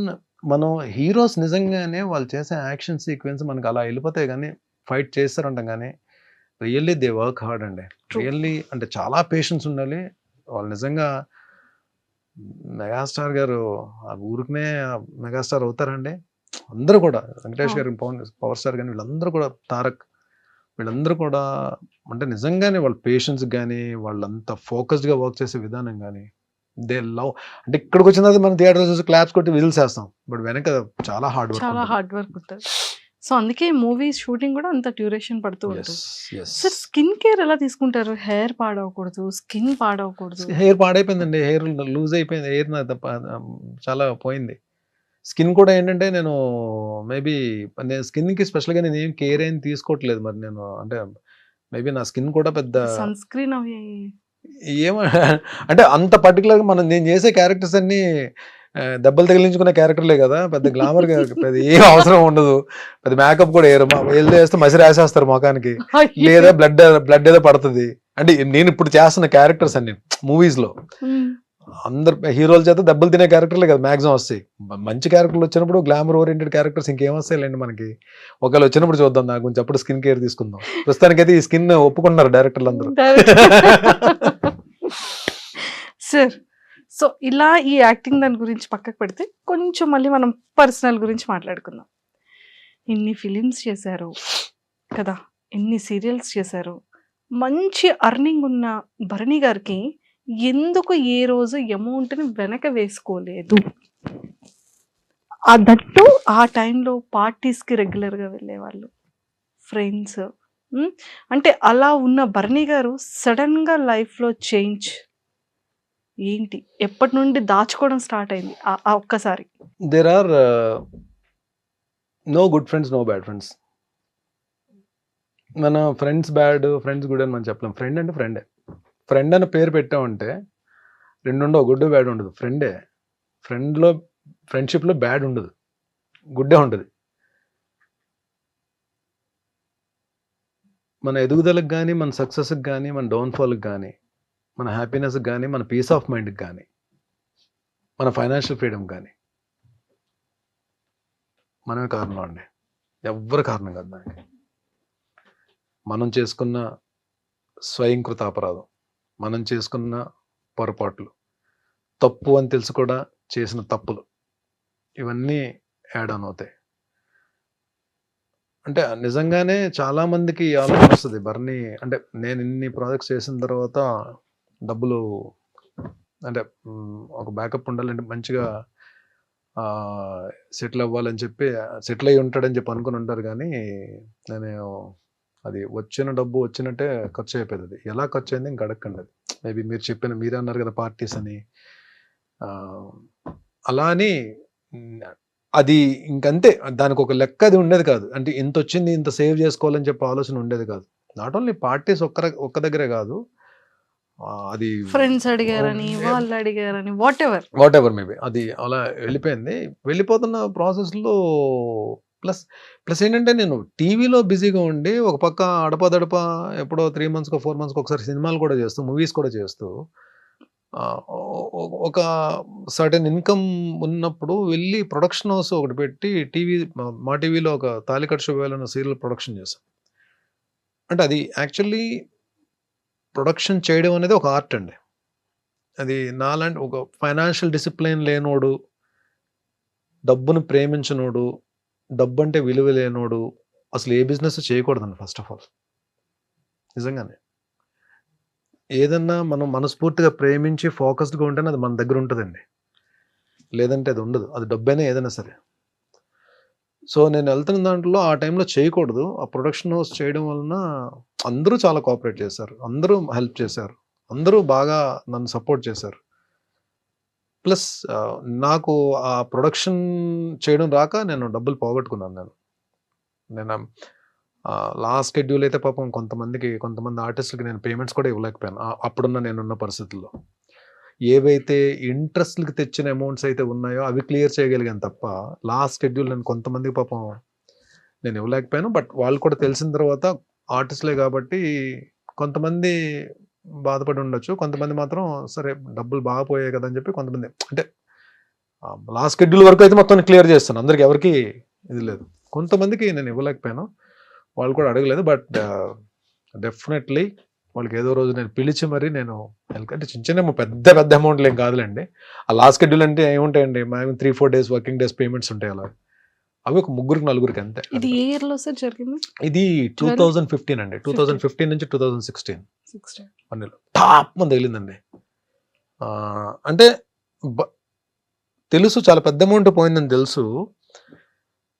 S3: మనం హీరోస్ నిజంగానే వాళ్ళు చేసే యాక్షన్ సీక్వెన్స్ మనకు అలా వెళ్ళిపోతాయి, కానీ ఫైట్ చేస్తారంటాం. కానీ రియల్లీ దే వర్క్ హార్డ్ అండి.
S2: True.
S3: రియల్లీ అంటే చాలా పేషెన్స్ ఉండాలి. వాళ్ళు నిజంగా మెగాస్టార్ గారు ఆ ఊరికనే మెగాస్టార్ అవుతారండి. అందరూ కూడా వెంకటేష్ గారు, పవర్ స్టార్ కానీ వీళ్ళందరూ కూడా, తారక్ వీళ్ళందరూ కూడా అంటే నిజంగానే వాళ్ళ పేషెన్స్ కానీ వాళ్ళంత ఫోకస్డ్గా వర్క్ చేసే విధానం కానీ దే లవ్. అంటే ఇక్కడికి వచ్చిన తర్వాత మనం థియేటర్ చూసి క్లాప్స్ కొట్టి విజిల్స్ వేస్తాం, బట్ వెనక చాలా హార్డ్
S2: చాలా
S3: వర్క్.
S2: హార్డ్ వర్క్ ఉంటుంది. సో అందుకే మూవీ షూటింగ్ కూడా అంత డ్యూరేషన్ పడుతూ ఉంటుంది. సార్ స్కిన్ కేర్ ఎలా తీసుకుంటారు? హెయిర్ పాడవకూడదు, స్కిన్ పాడవకూడదు.
S3: హెయిర్ పాడైపోయిందండి, హెయిర్ లూజ్ అయిపోయింది, హెయిర్ చాలా పోయింది. స్కిన్ కూడా ఏంటంటే నేను మేబీ నేను స్కిన్కి స్పెషల్గా నేను ఏం కేర్ ఏం తీసుకోవట్లేదు. మరి నేను అంటే మేబీ నా స్కిన్ కూడా పెద్ద
S2: సన్ స్క్రీన్ అవి
S3: ఏమో అంటే అంత పర్టికులర్గా నేను చేసే క్యారెక్టర్స్ అన్నీ దెబ్బలు తగిలించుకునే క్యారెక్టర్లే కదా, పెద్ద గ్లామర్ పెద్ద ఏం అవసరం ఉండదు, పెద్ద మేకప్ కూడా వేయరు, వెళ్ళి వేస్తే మసి రాసేస్తారు ముఖానికి, లేదా బ్లడ్ ఏదో పడుతుంది. అంటే నేను ఇప్పుడు చేస్తున్న క్యారెక్టర్స్ అన్ని మూవీస్లో అందరు హీరోల చేత దెబ్బలు తినే క్యారెక్టర్లే కదా మ్యాక్సిమం వస్తాయి. మంచి క్యారెక్టర్లు వచ్చినప్పుడు, గ్లామర్ ఓరియంటెడ్ క్యారెక్టర్స్ ఇంకేం వస్తాయిలేండి మనకి. ఒకవేళ వచ్చినప్పుడు చూద్దాం, నాకు కొంచెం అప్పుడు స్కిన్ కేర్ తీసుకుందాం. ప్రస్తుతానికైతే ఈ స్కిన్ ఒప్పుకున్నారు డైరెక్టర్లు అందరూ.
S2: సార్ సో ఇలా ఈ యాక్టింగ్ దాని గురించి పక్కకు పెడితే కొంచెం మళ్ళీ మనం పర్సనల్ గురించి మాట్లాడుకుందాం. ఇన్ని ఫిలిమ్స్ చేశారు కదా, ఎన్ని సీరియల్స్ చేశారు, మంచి అర్నింగ్ ఉన్న భరణి గారికి ఎందుకు ఏ రోజు అమౌంట్ని వెనక వేసుకోలేదు? దట్టు ఆ టైంలో పార్టీస్కి రెగ్యులర్గా వెళ్ళేవాళ్ళు, ఫ్రెండ్స్. అంటే అలా ఉన్న భరణి గారు సడన్గా లైఫ్లో చేంజ్ ఏంటి? ఎప్పటి నుండి దాచుకోవడం స్టార్ట్ అయింది ఆ ఒక్కసారి?
S3: There are no good friends, no bad friends. మన ఫ్రెండ్స్ బ్యాడ్, ఫ్రెండ్స్ గుడ్ అని మనం చెప్పలేం. ఫ్రెండ్ అంటే ఫ్రెండే. ఫ్రెండ్ అని పేరు పెట్టామంటే రెండు ఉండవు, గుడ్ బ్యాడ్ ఉండదు. ఫ్రెండే. ఫ్రెండ్షిప్లో బ్యాడ్ ఉండదు, గుడ్డే ఉంటుంది. మన ఎదుగుదలకు కానీ, మన సక్సెస్కి కానీ, మన డౌన్ఫాల్కి కానీ, మన హ్యాపీనెస్కి కానీ, మన పీస్ ఆఫ్ మైండ్కి కానీ, మన ఫైనాన్షియల్ ఫ్రీడమ్ కానీ మనమే కారణం అండి. ఎవ్వరు కారణం కాదు దానికి. మనం చేసుకున్న స్వయంకృత అపరాధం, మనం చేసుకున్న పొరపాట్లు, తప్పు అని తెలుసు కూడా చేసిన తప్పులు, ఇవన్నీ యాడ్ ఆన్ అవుతాయి. అంటే నిజంగానే చాలామందికి ఆలోచన వస్తుంది, భరణి అంటే నేను ఇన్ని ప్రాజెక్ట్స్ చేసిన తర్వాత డబ్బులు అంటే ఒక బ్యాకప్ ఉండాలంటే మంచిగా సెటిల్ అవ్వాలని చెప్పి, సెటిల్ అయ్యి ఉంటాడని చెప్పి అనుకుని ఉంటారు. కానీ నేను అది వచ్చిన డబ్బు వచ్చినట్టే ఖర్చు అయిపోయింది. అది ఎలా ఖర్చు అయింది ఇంక అడగండి. అది మేబీ మీరే అన్నారు కదా పార్టీస్ అని, అలా అని అది ఇంకంతే. దానికి ఒక లెక్క అది ఉండేది కాదు. అంటే ఇంత వచ్చింది ఇంత సేవ్ చేసుకోవాలని చెప్పి ఆలోచన ఉండేది కాదు. నాట్ ఓన్లీ పార్టీస్ ఒక్క దగ్గరే కాదు, అది
S2: ఫ్రెండ్స్ అడిగారని, వాళ్ళు అడిగారని, వాట్ ఎవర్
S3: మేబీ అది అలా వెళ్ళిపోయింది. వెళ్ళిపోతున్న ప్రాసెస్లో ప్లస్ ఏంటంటే నేను టీవీలో బిజీగా ఉండి ఒక పక్క అడపదడప ఎప్పుడో 3 monthsకో 4 monthsకో ఒకసారి సినిమాలు కూడా చేస్తూ, మూవీస్ కూడా చేస్తూ ఒక సర్టెన్ ఇన్కమ్ ఉన్నప్పుడు వెళ్ళి ప్రొడక్షన్ హౌస్ ఒకటి పెట్టి మా టీవీలో ఒక తాలికట్ శుభవేళ సీరియల్ ప్రొడక్షన్ చేశాం. అంటే అది యాక్చువల్లీ ప్రొడక్షన్ చేయడం అనేది ఒక ఆర్ట్ అండి. అది నాలాంటి ఒక ఫైనాన్షియల్ డిసిప్లిన్ లేనోడు, డబ్బును ప్రేమించనోడు, డబ్బు అంటే విలువ లేనోడు అసలు ఏ బిజినెస్ చేయకూడదండి. ఫస్ట్ ఆఫ్ ఆల్ నిజంగానే ఏదన్నా మనం మనస్ఫూర్తిగా ప్రేమించి ఫోకస్డ్గా ఉంటేనే అది మన దగ్గర ఉంటుందండి, లేదంటే అది ఉండదు. అది డబ్బైనా ఏదైనా సరే. సో నేను వెళ్తున్న దాంట్లో ఆ టైంలో చేయకూడదు. ఆ ప్రొడక్షన్ హౌస్ చేయడం వలన అందరూ చాలా కోఆపరేట్ చేశారు, అందరూ హెల్ప్ చేశారు, అందరూ బాగా నన్ను సపోర్ట్ చేశారు. ప్లస్ నాకు ఆ ప్రొడక్షన్ చేయడం రాక నేను డబ్బులు పోగొట్టుకున్నాను. నేను లాస్ట్ షెడ్యూల్ అయితే పాపం కొంతమంది ఆర్టిస్టులకి నేను పేమెంట్స్ కూడా ఇవ్వలేకపోయాను అప్పుడున్న నేనున్న పరిస్థితుల్లో. ఏవైతే ఇంట్రెస్ట్లకి తెచ్చిన అమౌంట్స్ అయితే ఉన్నాయో అవి క్లియర్ చేయగలిగాను తప్ప లాస్ట్ షెడ్యూల్ నేను కొంతమందికి పాపం నేను ఇవ్వలేకపోయాను. బట్ వాళ్ళు కూడా తెలిసిన తర్వాత ఆర్టిస్టులే కాబట్టి కొంతమంది బాధపడి ఉండొచ్చు, కొంతమంది మాత్రం సరే డబ్బులు బాగా పోయాయి కదా అని చెప్పి కొంతమంది, అంటే లాస్ట్ షెడ్యూల్ వరకు అయితే మొత్తం క్లియర్ చేస్తాను, అందరికి ఎవరికి ఇది లేదు. కొంతమందికి నేను ఇవ్వలేకపోయాను, వాళ్ళు కూడా అడగలేదు. బట్ డెఫినెట్లీ వాళ్ళకి ఏదో రోజు నేను పిలిచి మరి నేను అంటే చిన్న చిన్న పెద్ద పెద్ద అమౌంట్లు ఏం కాదులేండి. ఆ లాస్ట్ షెడ్యూల్ అంటే ఏముంటాయండి, మేము 3-4 డేస్ వర్కింగ్ డేస్ పేమెంట్స్ ఉంటాయి అలా. అవి ఒక 3-4 అంతే.
S2: ఇది ఏ ఇయర్ లో సార్ జరిగింది?
S3: ఇది 2015 అండి. 2015 నుంచి 2016
S2: 16.
S3: పన్నెలో టాప్ మంది తగిలిందండి. అంటే తెలుసు చాలా పెద్ద అమౌంట్ పోయిందని తెలుసు.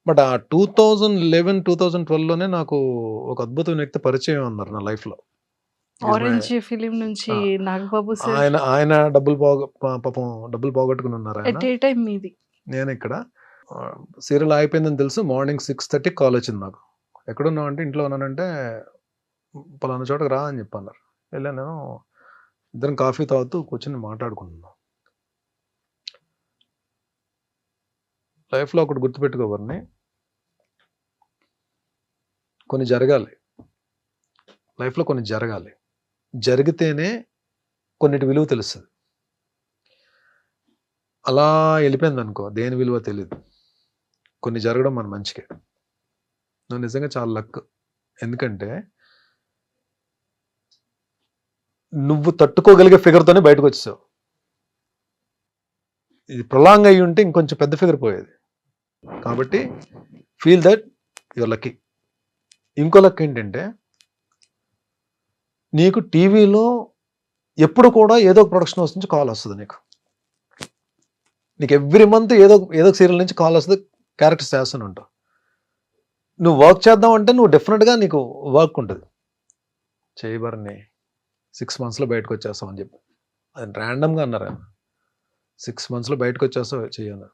S3: బట్ ఆ 2011-2012లోనే నాకు ఒక అద్భుతమైన వ్యక్తి పరిచయం ఉన్నారు నా లైఫ్లో.
S2: ఆరెంజ్ ఫిలిం నుంచి నాగబాబు సార్.
S3: ఆయన పాపం డబ్బులు పోగొట్టుకుని ఉన్నారు.
S2: ఎట్ ఏ టైం మీది?
S3: నేను ఇక్కడ సీరియల్ అయిపోయిందని తెలుసు. మార్నింగ్ 6:30 కాల్ వచ్చింది నాకు. ఎక్కడున్నావు అంటే ఇంట్లో ఉన్నానంటే పలానా చోటకి రా అని చెప్పన్నారు. వెళ్ళాను. నేను ఇద్దరం కాఫీ తాగుతూ కూర్చొని మాట్లాడుకుంటున్నాను. లైఫ్లో ఒకటి గుర్తుపెట్టుకోవాలని, కొన్ని జరగాలి లైఫ్లో, కొన్ని జరగాలి. జరిగితేనే కొన్నిటి విలువ తెలుస్తుంది. అలా వెళ్ళిపోయింది అనుకో, దేని విలువ తెలియదు. కొన్ని జరగడం మన మంచికే. నువ్వు నిజంగా చాలా లక్. ఎందుకంటే నువ్వు తట్టుకోగలిగే ఫిగర్తోనే బయటకు వచ్చావు. ఇది ప్రొలాంగ్ అయ్యి ఉంటే ఇంకొంచెం పెద్ద ఫిగర్ పోయేది. కాబట్టి ఫీల్ దట్ యువర్ లక్కీ. ఇంకో లక్ ఏంటంటే నీకు టీవీలో ఎప్పుడు కూడా ఏదో ఒక ప్రొడక్షన్ హౌస్ నుంచి కాల్ వస్తుంది. నీకు ఎవ్రీ మంత్ ఏదో ఒక సీరియల్ నుంచి కాల్ వస్తుంది. క్యారెక్టర్స్ చేస్తూనే ఉంటావు. నువ్వు వర్క్ చేద్దాం అంటే నువ్వు డెఫినెట్గా నీకు వర్క్ ఉంటుంది. చేయబరని 6 monthsలో బయటకు వచ్చేస్తావు అని చెప్పి అది ర్యాండమ్గా అన్నారు ఆయన. 6 monthsలో బయటకు వచ్చేస్తావు చేయను.